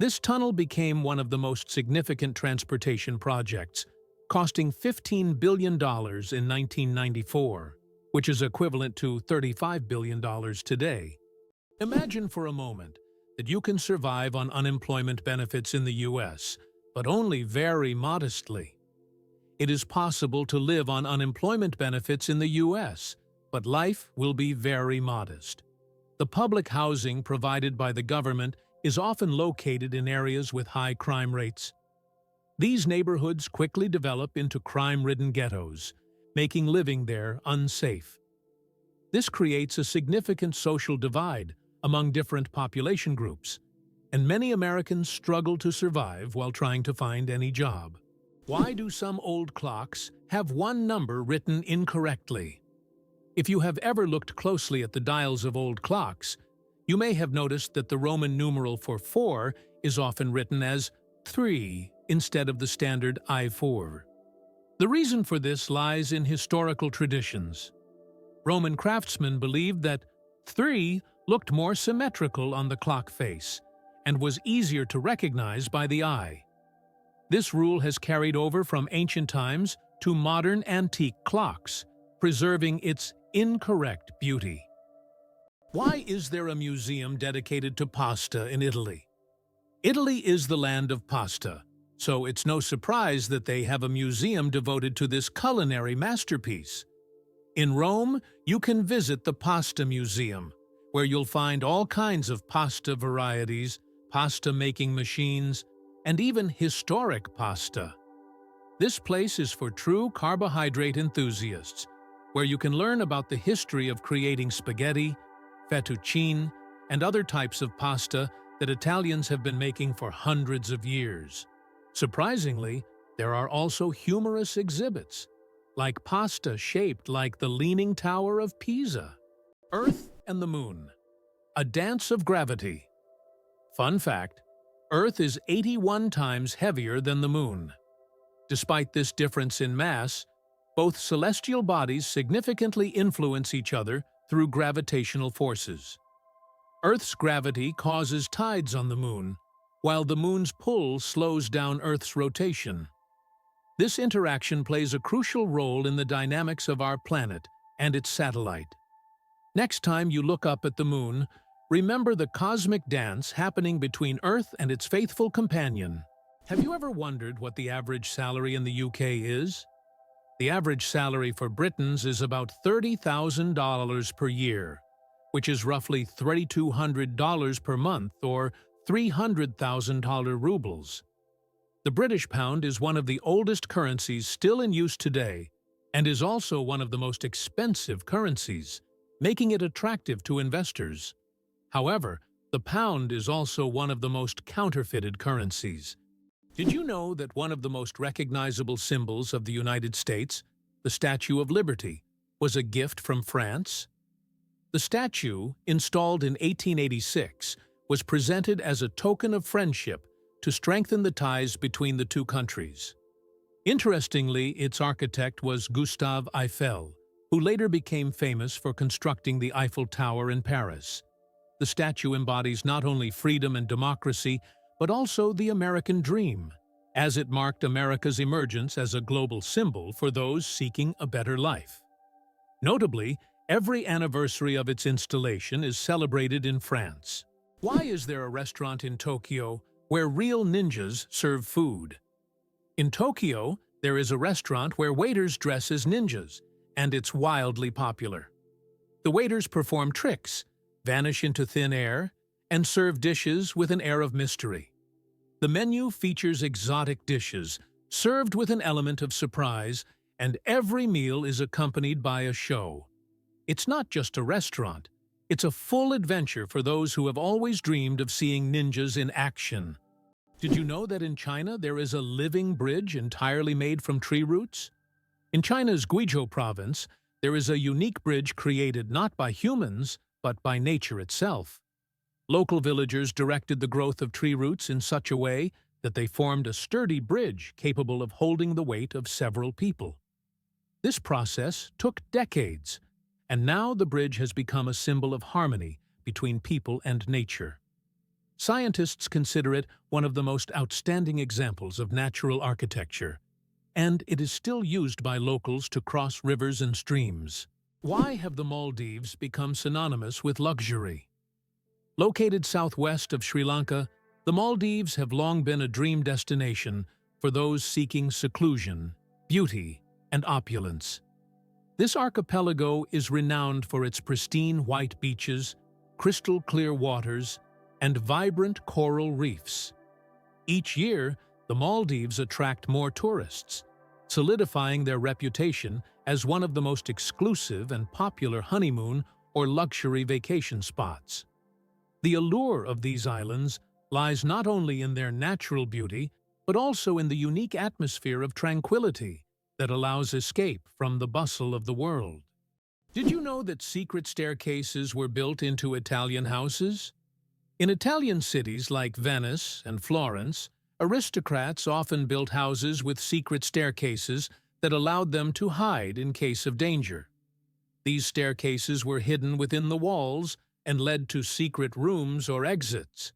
This tunnel became one of the most significant transportation projects, costing $15 billion in 1994, which is equivalent to $35 billion today. Imagine for a moment that you can survive on unemployment benefits in the US, but only very modestly. It is possible to live on unemployment benefits in the US, but life will be very modest. The public housing provided by the government is often located in areas with high crime rates. These neighborhoods quickly develop into crime-ridden ghettos, making living there unsafe. This creates a significant social divide among different population groups, and many Americans struggle to survive while trying to find any job. Why do some old clocks have one number written incorrectly? If you have ever looked closely at the dials of old clocks, you may have noticed that the Roman numeral for 4 is often written as 3 instead of the standard I4. The reason for this lies in historical traditions. Roman craftsmen believed that 3 looked more symmetrical on the clock face and was easier to recognize by the eye. This rule has carried over from ancient times to modern antique clocks, preserving its incorrect beauty. Why is there a museum dedicated to pasta in Italy? Italy is the land of pasta, so it's no surprise that they have a museum devoted to this culinary masterpiece. In Rome, you can visit the Pasta Museum, where you'll find all kinds of pasta varieties, pasta-making machines, and even historic pasta. This place is for true carbohydrate enthusiasts, where you can learn about the history of creating spaghetti, fettuccine, and other types of pasta that Italians have been making for hundreds of years. Surprisingly, there are also humorous exhibits, like pasta shaped like the Leaning Tower of Pisa. Earth and the Moon, a dance of gravity. Fun fact, Earth is 81 times heavier than the Moon. Despite this difference in mass, both celestial bodies significantly influence each other through gravitational forces. Earth's gravity causes tides on the Moon, while the Moon's pull slows down Earth's rotation. This interaction plays a crucial role in the dynamics of our planet and its satellite. Next time you look up at the Moon, remember the cosmic dance happening between Earth and its faithful companion. Have you ever wondered what the average salary in the UK is? The average salary for Britons is about $30,000 per year, which is roughly $3,200 per month or $300,000 rubles. The British pound is one of the oldest currencies still in use today and is also one of the most expensive currencies, making it attractive to investors. However, the pound is also one of the most counterfeited currencies. Did you know that one of the most recognizable symbols of the United States, the Statue of Liberty, was a gift from France? The statue, installed in 1886, was presented as a token of friendship to strengthen the ties between the two countries. Interestingly, its architect was Gustave Eiffel, who later became famous for constructing the Eiffel Tower in Paris. The statue embodies not only freedom and democracy, but also the American dream, as it marked America's emergence as a global symbol for those seeking a better life. Notably, every anniversary of its installation is celebrated in France. Why is there a restaurant in Tokyo where real ninjas serve food? In Tokyo, there is a restaurant where waiters dress as ninjas, and it's wildly popular. The waiters perform tricks, vanish into thin air, and serve dishes with an air of mystery. The menu features exotic dishes, served with an element of surprise, and every meal is accompanied by a show. It's not just a restaurant, it's a full adventure for those who have always dreamed of seeing ninjas in action. Did you know that in China there is a living bridge entirely made from tree roots? In China's Guizhou province, there is a unique bridge created not by humans, but by nature itself. Local villagers directed the growth of tree roots in such a way that they formed a sturdy bridge capable of holding the weight of several people. This process took decades, and now the bridge has become a symbol of harmony between people and nature. Scientists consider it one of the most outstanding examples of natural architecture, and it is still used by locals to cross rivers and streams. Why have the Maldives become synonymous with luxury? Located southwest of Sri Lanka, the Maldives have long been a dream destination for those seeking seclusion, beauty, and opulence. This archipelago is renowned for its pristine white beaches, crystal-clear waters, and vibrant coral reefs. Each year, the Maldives attract more tourists, solidifying their reputation as one of the most exclusive and popular honeymoon or luxury vacation spots. The allure of these islands lies not only in their natural beauty, but also in the unique atmosphere of tranquility that allows escape from the bustle of the world. Did you know that secret staircases were built into Italian houses? In Italian cities like Venice and Florence, aristocrats often built houses with secret staircases that allowed them to hide in case of danger. These staircases were hidden within the walls and led to secret rooms or exits.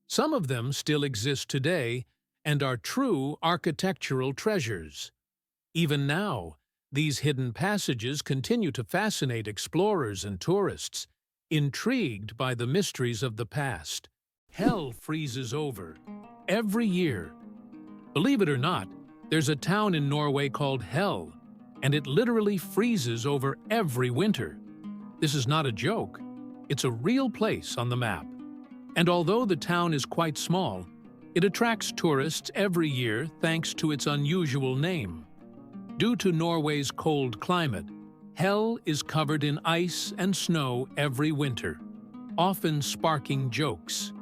Some of them still exist today and are true architectural treasures. Even now, these hidden passages continue to fascinate explorers and tourists, intrigued by the mysteries of the past. Hell freezes over every year. Believe it or not, there's a town in Norway called Hell, and it literally freezes over every winter. This is not a joke. It's a real place on the map. And although the town is quite small, it attracts tourists every year thanks to its unusual name. Due to Norway's cold climate, Hell is covered in ice and snow every winter, often sparking jokes.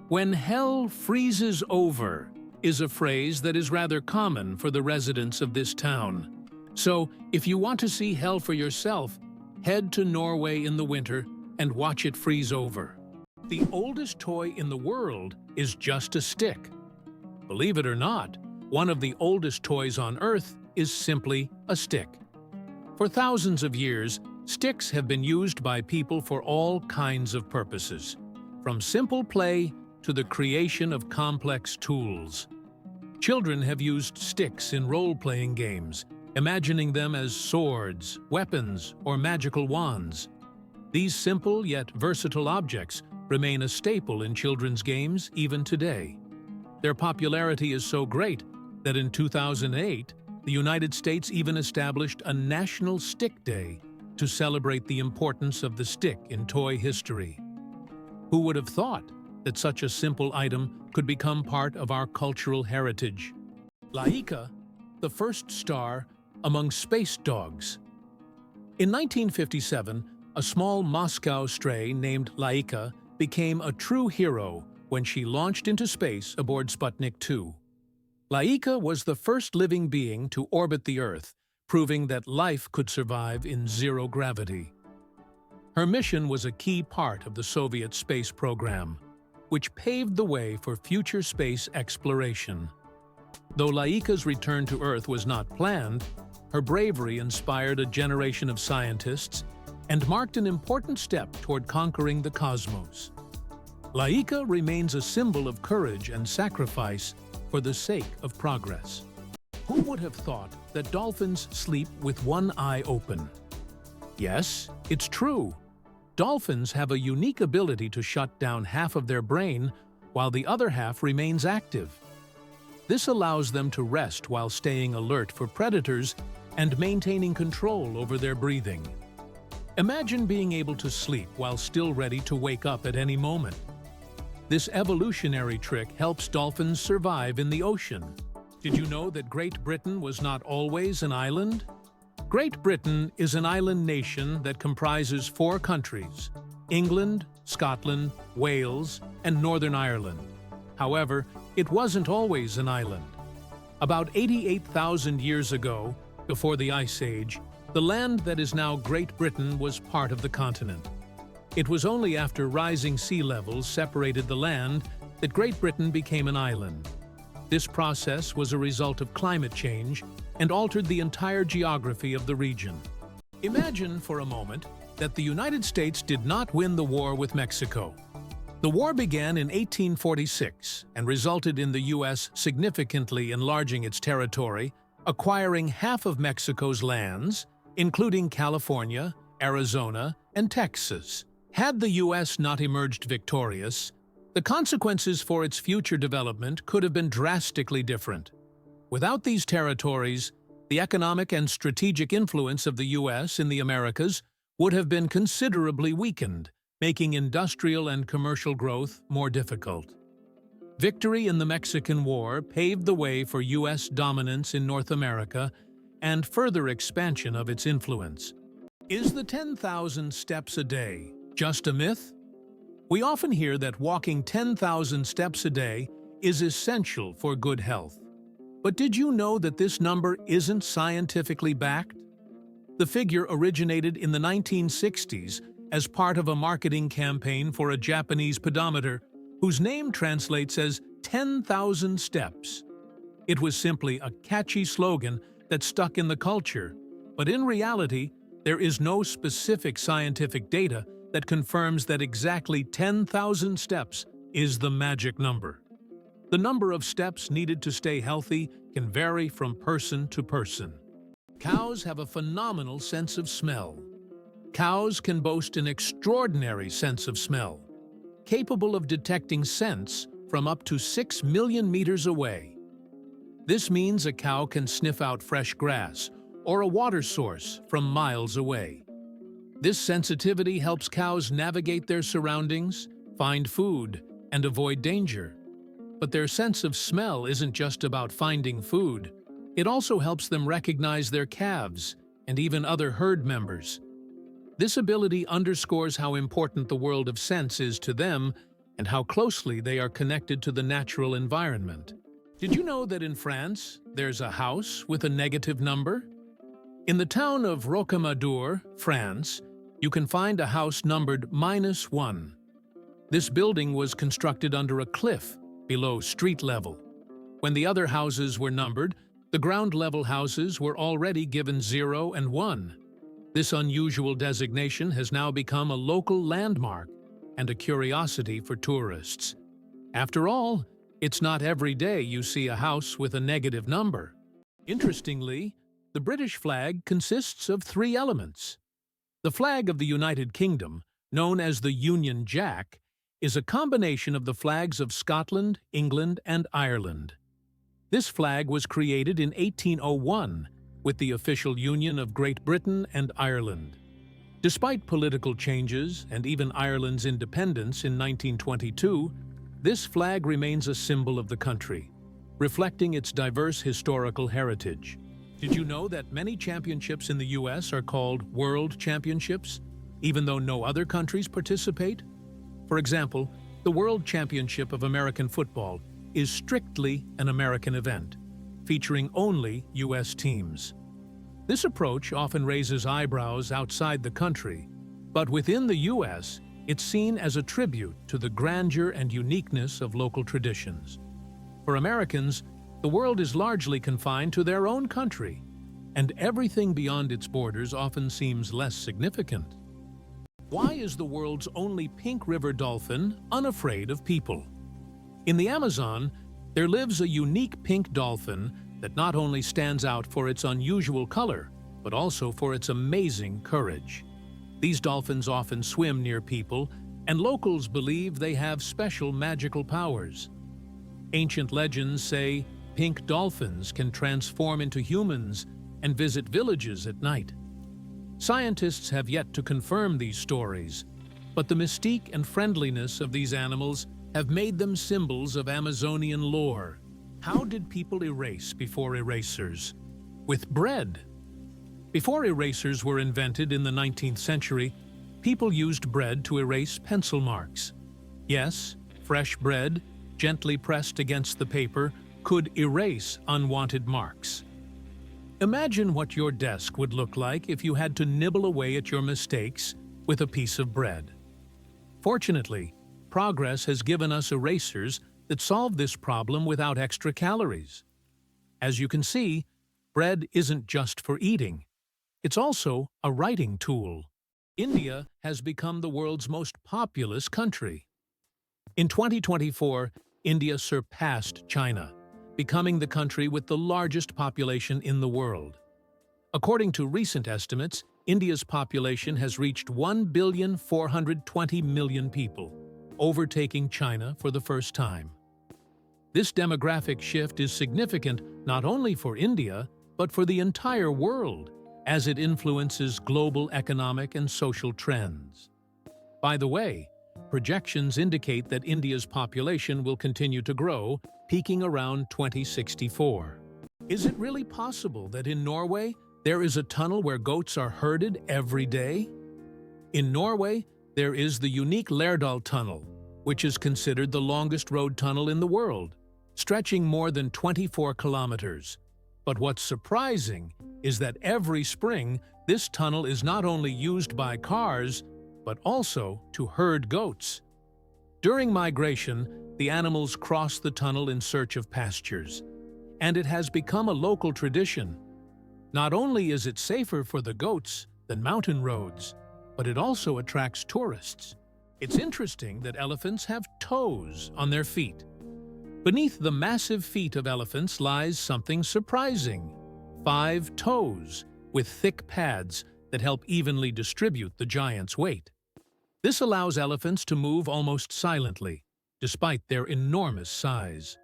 "When hell freezes over" is a phrase that is rather common for the residents of this town. So, if you want to see hell for yourself, head to Norway in the winter and watch it freeze over. The oldest toy in the world is just a stick. Believe it or not, one of the oldest toys on Earth is simply a stick. For thousands of years, sticks have been used by people for all kinds of purposes, from simple play to the creation of complex tools. Children have used sticks in role-playing games, imagining them as swords, weapons, or magical wands. These simple yet versatile objects remain a staple in children's games even today. Their popularity is so great that in 2008, the United States even established a National Stick Day to celebrate the importance of the stick in toy history. Who would have thought that such a simple item could become part of our cultural heritage? Laika, the first star among space dogs. In 1957, a small Moscow stray named Laika became a true hero when she launched into space aboard Sputnik 2. Laika was the first living being to orbit the Earth, proving that life could survive in zero gravity. Her mission was a key part of the Soviet space program, which paved the way for future space exploration. Though Laika's return to Earth was not planned, her bravery inspired a generation of scientists and marked an important step toward conquering the cosmos. Laika remains a symbol of courage and sacrifice for the sake of progress. Who would have thought that dolphins sleep with one eye open? Yes, it's true. Dolphins have a unique ability to shut down half of their brain while the other half remains active. This allows them to rest while staying alert for predators and maintaining control over their breathing. Imagine being able to sleep while still ready to wake up at any moment. This evolutionary trick helps dolphins survive in the ocean. Did you know that Great Britain was not always an island? Great Britain is an island nation that comprises 4 countries: England, Scotland, Wales, and Northern Ireland. However, it wasn't always an island. About 88,000 years ago, before the Ice Age, the land that is now Great Britain was part of the continent. It was only after rising sea levels separated the land that Great Britain became an island. This process was a result of climate change and altered the entire geography of the region. Imagine for a moment that the United States did not win the war with Mexico. The war began in 1846 and resulted in the U.S. significantly enlarging its territory, acquiring half of Mexico's lands, including California, Arizona, and Texas. Had the U.S. not emerged victorious, the consequences for its future development could have been drastically different. Without these territories, the economic and strategic influence of the U.S. in the Americas would have been considerably weakened, making industrial and commercial growth more difficult. Victory in the Mexican War paved the way for U.S. dominance in North America and further expansion of its influence. Is the 10,000 steps a day just a myth? We often hear that walking 10,000 steps a day is essential for good health. But did you know that this number isn't scientifically backed? The figure originated in the 1960s as part of a marketing campaign for a Japanese pedometer whose name translates as 10,000 steps. It was simply a catchy slogan that stuck in the culture, but in reality, there is no specific scientific data that confirms that exactly 10,000 steps is the magic number. The number of steps needed to stay healthy can vary from person to person. Cows have a phenomenal sense of smell. Cows can boast an extraordinary sense of smell, capable of detecting scents from up to 6 million meters away. This means a cow can sniff out fresh grass or a water source from miles away. This sensitivity helps cows navigate their surroundings, find food, and avoid danger. But their sense of smell isn't just about finding food. It also helps them recognize their calves and even other herd members. This ability underscores how important the world of scents is to them and how closely they are connected to the natural environment. Did you know that in France, there's a house with a negative number? In the town of Rocamadour, France, you can find a house numbered -1. This building was constructed under a cliff below street level. When the other houses were numbered, the ground-level houses were already given 0 and 1. This unusual designation has now become a local landmark and a curiosity for tourists. After all, it's not every day you see a house with a negative number. Interestingly, the British flag consists of 3 elements. The flag of the United Kingdom, known as the Union Jack, is a combination of the flags of Scotland, England, and Ireland. This flag was created in 1801 with the official union of Great Britain and Ireland. Despite political changes and even Ireland's independence in 1922, this flag remains a symbol of the country, reflecting its diverse historical heritage. Did you know that many championships in the US are called World Championships, even though no other countries participate? For example, the World Championship of American Football is strictly an American event, featuring only US teams. This approach often raises eyebrows outside the country, but within the US, it's seen as a tribute to the grandeur and uniqueness of local traditions. For Americans, the world is largely confined to their own country, and everything beyond its borders often seems less significant. Why is the world's only pink river dolphin unafraid of people? In the Amazon, there lives a unique pink dolphin that not only stands out for its unusual color, but also for its amazing courage. These dolphins often swim near people, and locals believe they have special magical powers. Ancient legends say pink dolphins can transform into humans and visit villages at night. Scientists have yet to confirm these stories, but the mystique and friendliness of these animals have made them symbols of Amazonian lore. How did people erase before erasers? With bread. Before erasers were invented in the 19th century, people used bread to erase pencil marks. Yes, fresh bread, gently pressed against the paper, could erase unwanted marks. Imagine what your desk would look like if you had to nibble away at your mistakes with a piece of bread. Fortunately, progress has given us erasers that solve this problem without extra calories. As you can see, bread isn't just for eating. It's also a writing tool. India has become the world's most populous country. In 2024, India surpassed China, becoming the country with the largest population in the world. According to recent estimates, India's population has reached 1,420,000,000 people, overtaking China for the first time. This demographic shift is significant not only for India, but for the entire world, as it influences global economic and social trends. By the way, projections indicate that India's population will continue to grow, peaking around 2064. Is it really possible that in Norway, there is a tunnel where goats are herded every day? In Norway, there is the unique Lærdal Tunnel, which is considered the longest road tunnel in the world. stretching more than 24 kilometers. But what's surprising is that every spring, this tunnel is not only used by cars, but also to herd goats. During migration, the animals cross the tunnel in search of pastures, and it has become a local tradition. Not only is it safer for the goats than mountain roads, but it also attracts tourists. It's interesting that elephants have toes on their feet. Beneath the massive feet of elephants lies something surprising: 5 toes with thick pads that help evenly distribute the giant's weight. This allows elephants to move almost silently, despite their enormous size.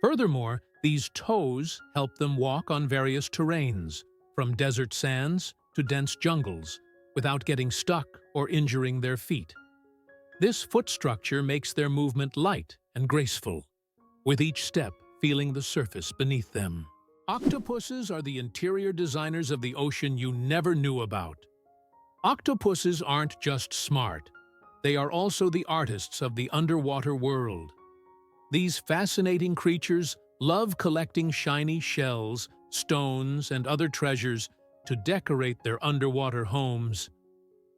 Furthermore, these toes help them walk on various terrains, from desert sands to dense jungles, without getting stuck or injuring their feet. This foot structure makes their movement light and graceful, with each step feeling the surface beneath them. Octopuses are the interior designers of the ocean you never knew about. Octopuses aren't just smart, they are also the artists of the underwater world. These fascinating creatures love collecting shiny shells, stones, and other treasures to decorate their underwater homes.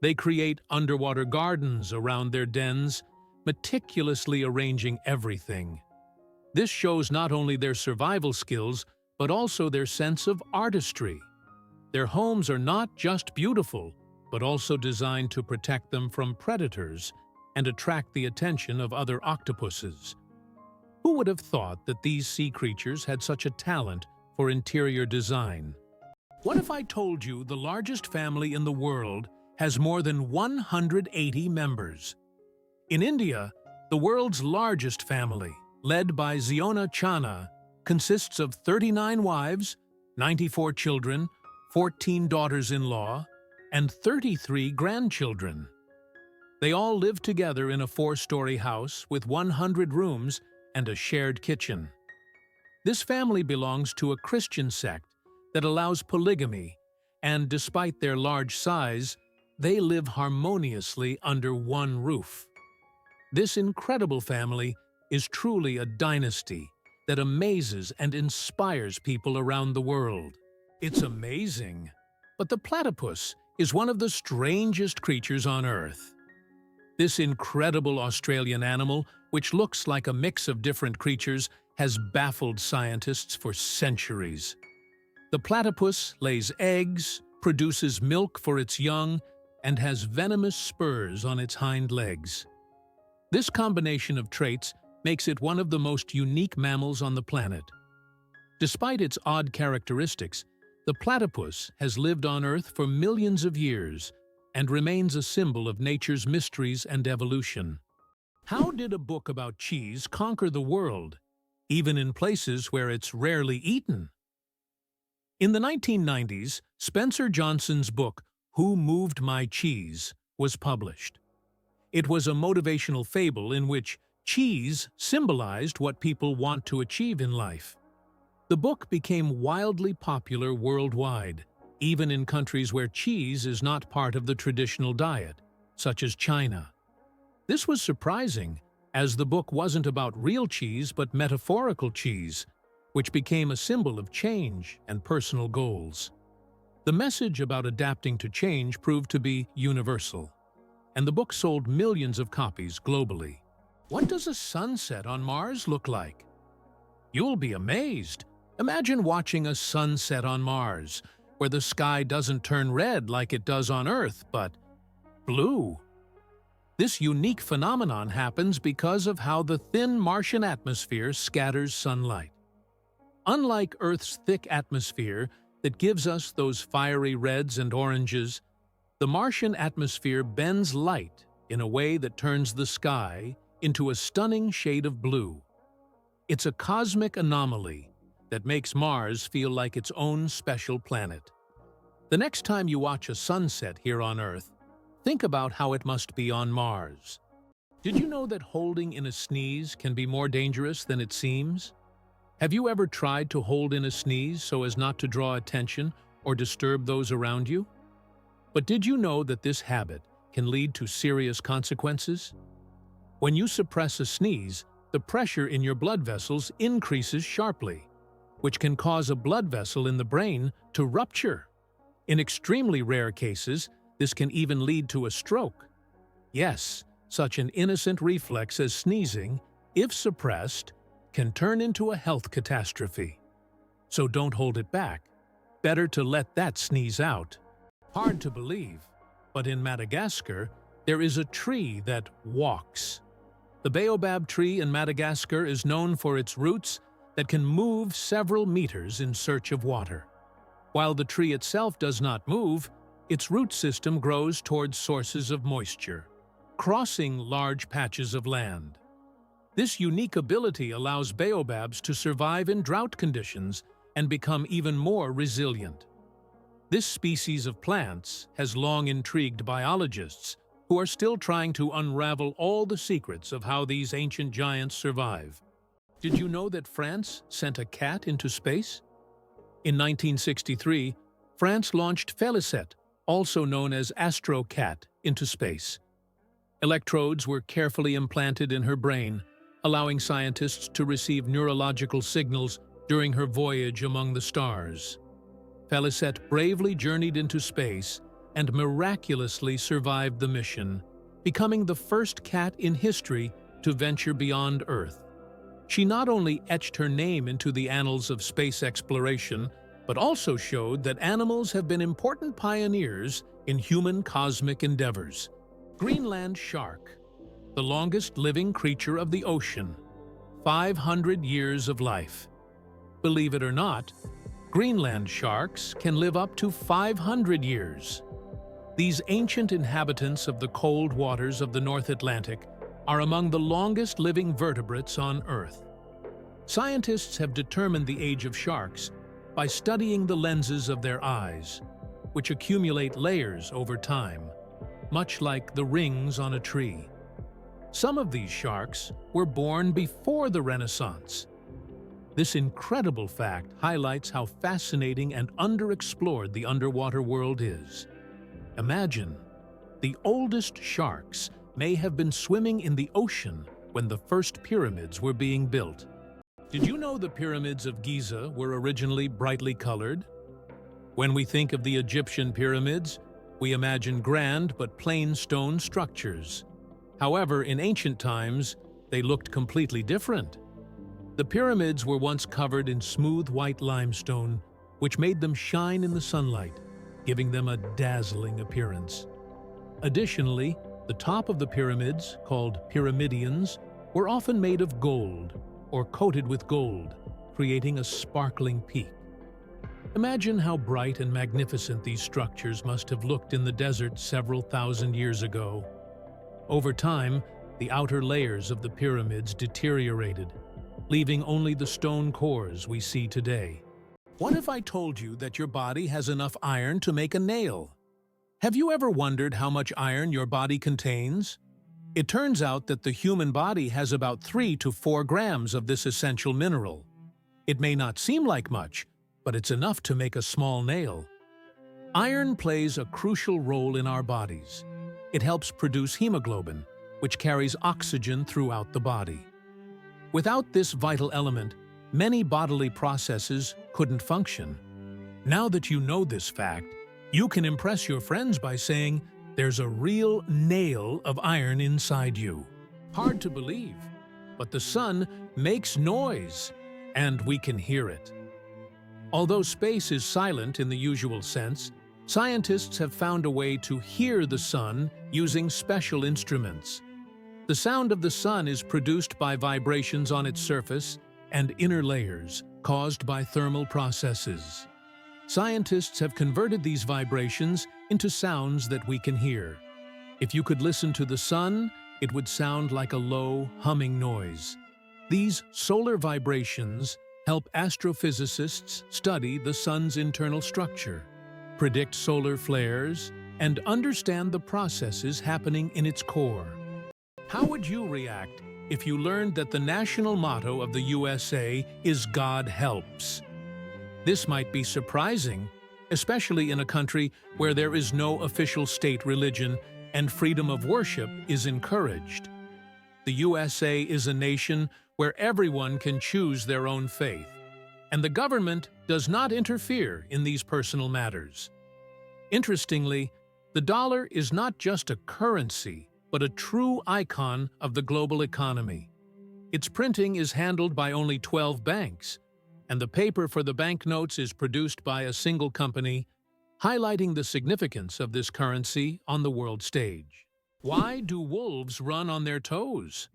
They create underwater gardens around their dens, meticulously arranging everything. This shows not only their survival skills, but also their sense of artistry. Their homes are not just beautiful, but also designed to protect them from predators and attract the attention of other octopuses. Who would have thought that these sea creatures had such a talent for interior design? What if I told you the largest family in the world has more than 180 members? In India, the world's largest family, led by Ziona Chana, consists of 39 wives, 94 children, 14 daughters-in-law, and 33 grandchildren. They all live together in a 4-story house with 100 rooms and a shared kitchen. This family belongs to a Christian sect that allows polygamy, and despite their large size, they live harmoniously under one roof. This incredible family is truly a dynasty that amazes and inspires people around the world. It's amazing, but the platypus is one of the strangest creatures on Earth. This incredible Australian animal, which looks like a mix of different creatures, has baffled scientists for centuries. The platypus lays eggs, produces milk for its young, and has venomous spurs on its hind legs. This combination of traits makes it one of the most unique mammals on the planet. Despite its odd characteristics, the platypus has lived on Earth for millions of years and remains a symbol of nature's mysteries and evolution. How did a book about cheese conquer the world, even in places where it's rarely eaten? In the 1990s, Spencer Johnson's book, Who Moved My Cheese, was published. It was a motivational fable in which cheese symbolized what people want to achieve in life. The book became wildly popular worldwide, even in countries where cheese is not part of the traditional diet, such as China. This was surprising, as the book wasn't about real cheese but metaphorical cheese, which became a symbol of change and personal goals. The message about adapting to change proved to be universal, and the book sold millions of copies globally. What does a sunset on Mars look like? You'll be amazed. Imagine watching a sunset on Mars, where the sky doesn't turn red like it does on Earth, but blue. This unique phenomenon happens because of how the thin Martian atmosphere scatters sunlight. Unlike Earth's thick atmosphere that gives us those fiery reds and oranges, the Martian atmosphere bends light in a way that turns the sky into a stunning shade of blue. It's a cosmic anomaly that makes Mars feel like its own special planet. The next time you watch a sunset here on Earth, think about how it must be on Mars. Did you know that holding in a sneeze can be more dangerous than it seems? Have you ever tried to hold in a sneeze so as not to draw attention or disturb those around you? But did you know that this habit can lead to serious consequences? When you suppress a sneeze, the pressure in your blood vessels increases sharply, which can cause a blood vessel in the brain to rupture. In extremely rare cases, this can even lead to a stroke. Yes, such an innocent reflex as sneezing, if suppressed, can turn into a health catastrophe. So don't hold it back. Better to let that sneeze out. Hard to believe, but in Madagascar, there is a tree that walks. The baobab tree in Madagascar is known for its roots that can move several meters in search of water. While the tree itself does not move, its root system grows towards sources of moisture, crossing large patches of land. This unique ability allows baobabs to survive in drought conditions and become even more resilient. This species of plants has long intrigued biologists who are still trying to unravel all the secrets of how these ancient giants survive. Did you know that France sent a cat into space? In 1963, France launched Felicet, also known as Astro-Cat, into space. Electrodes were carefully implanted in her brain, allowing scientists to receive neurological signals during her voyage among the stars. Felicet bravely journeyed into space and miraculously survived the mission, becoming the first cat in history to venture beyond Earth. She not only etched her name into the annals of space exploration, but also showed that animals have been important pioneers in human cosmic endeavors. Greenland shark, the longest living creature of the ocean, 500 years of life. Believe it or not, Greenland sharks can live up to 500 years. These ancient inhabitants of the cold waters of the North Atlantic are among the longest living vertebrates on Earth. Scientists have determined the age of sharks by studying the lenses of their eyes, which accumulate layers over time, much like the rings on a tree. Some of these sharks were born before the Renaissance. This incredible fact highlights how fascinating and underexplored the underwater world is. Imagine, the oldest sharks may have been swimming in the ocean when the first pyramids were being built. Did you know the pyramids of Giza were originally brightly colored? When we think of the Egyptian pyramids, we imagine grand but plain stone structures. However, in ancient times, they looked completely different. The pyramids were once covered in smooth white limestone, which made them shine in the sunlight, giving them a dazzling appearance. Additionally, the top of the pyramids, called pyramidions, were often made of gold or coated with gold, creating a sparkling peak. Imagine how bright and magnificent these structures must have looked in the desert several thousand years ago. Over time, the outer layers of the pyramids deteriorated, leaving only the stone cores we see today. What if I told you that your body has enough iron to make a nail? Have you ever wondered how much iron your body contains? It turns out that the human body has about 3 to 4 grams of this essential mineral. It may not seem like much, but it's enough to make a small nail. Iron plays a crucial role in our bodies. It helps produce hemoglobin, which carries oxygen throughout the body. Without this vital element, many bodily processes couldn't function. Now that you know this fact, you can impress your friends by saying, "There's a real nail of iron inside you." Hard to believe, but the sun makes noise, and we can hear it. Although space is silent in the usual sense, scientists have found a way to hear the sun using special instruments. The sound of the sun is produced by vibrations on its surface and inner layers caused by thermal processes. Scientists have converted these vibrations into sounds that we can hear. If you could listen to the sun, it would sound like a low, humming noise. These solar vibrations help astrophysicists study the sun's internal structure, predict solar flares, and understand the processes happening in its core. How would you react if you learned that the national motto of the USA is "God helps"? This might be surprising, especially in a country where there is no official state religion and freedom of worship is encouraged. The USA is a nation where everyone can choose their own faith, and the government does not interfere in these personal matters. Interestingly, the dollar is not just a currency, but a true icon of the global economy. Its printing is handled by only 12 banks, and the paper for the banknotes is produced by a single company, highlighting the significance of this currency on the world stage. Why do wolves run on their toes?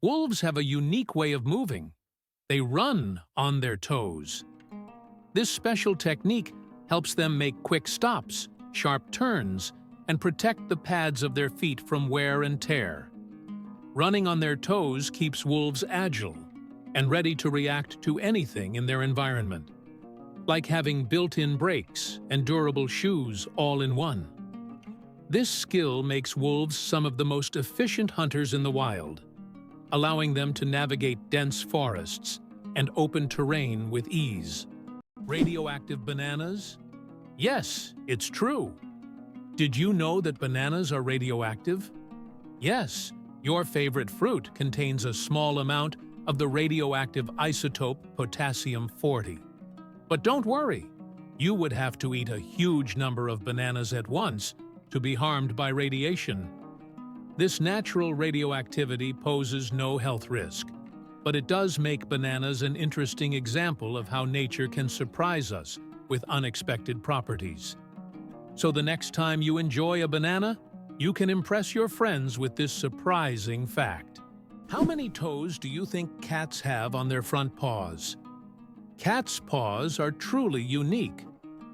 Wolves have a unique way of moving. They run on their toes. This special technique helps them make quick stops, sharp turns, and protect the pads of their feet from wear and tear. Running on their toes keeps wolves agile and ready to react to anything in their environment, like having built-in brakes and durable shoes all in one. This skill makes wolves some of the most efficient hunters in the wild, allowing them to navigate dense forests and open terrain with ease. Radioactive bananas? Yes, it's true. Did you know that bananas are radioactive? Yes, your favorite fruit contains a small amount of the radioactive isotope potassium-40. But don't worry, you would have to eat a huge number of bananas at once to be harmed by radiation. This natural radioactivity poses no health risk, but it does make bananas an interesting example of how nature can surprise us with unexpected properties. So the next time you enjoy a banana, you can impress your friends with this surprising fact. How many toes do you think cats have on their front paws? Cats' paws are truly unique,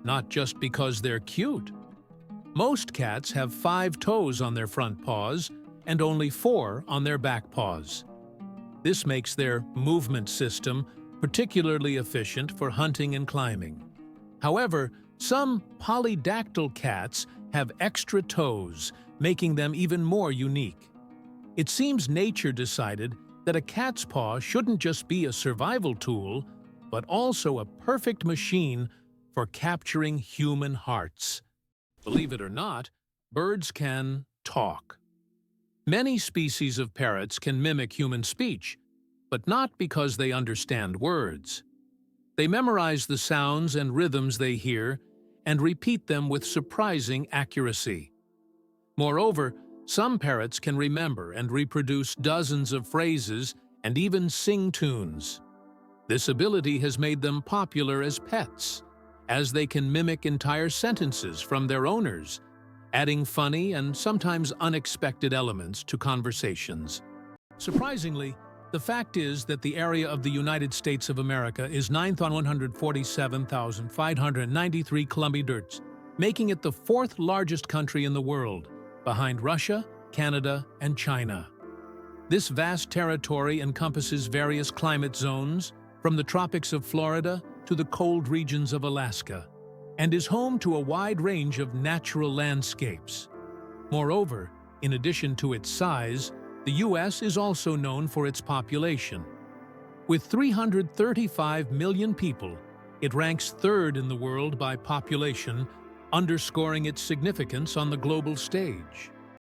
not just because they're cute. Most cats have 5 toes on their front paws and only 4 on their back paws. This makes their movement system particularly efficient for hunting and climbing. However, some polydactyl cats have extra toes, making them even more unique. It seems nature decided that a cat's paw shouldn't just be a survival tool, but also a perfect machine for capturing human hearts. Believe it or not, birds can talk. Many species of parrots can mimic human speech, but not because they understand words. They memorize the sounds and rhythms they hear and repeat them with surprising accuracy. Moreover, some parrots can remember and reproduce dozens of phrases and even sing tunes. This ability has made them popular as pets, as they can mimic entire sentences from their owners, adding funny and sometimes unexpected elements to conversations. Surprisingly, the fact is that the area of the United States of America is 9th on 147,593 kilometers, making it the 4th largest country in the world, behind Russia, Canada, and China. This vast territory encompasses various climate zones, from the tropics of Florida to the cold regions of Alaska, and is home to a wide range of natural landscapes. Moreover, in addition to its size, the U.S. is also known for its population. With 335 million people, it ranks 3rd in the world by population, underscoring its significance on the global stage.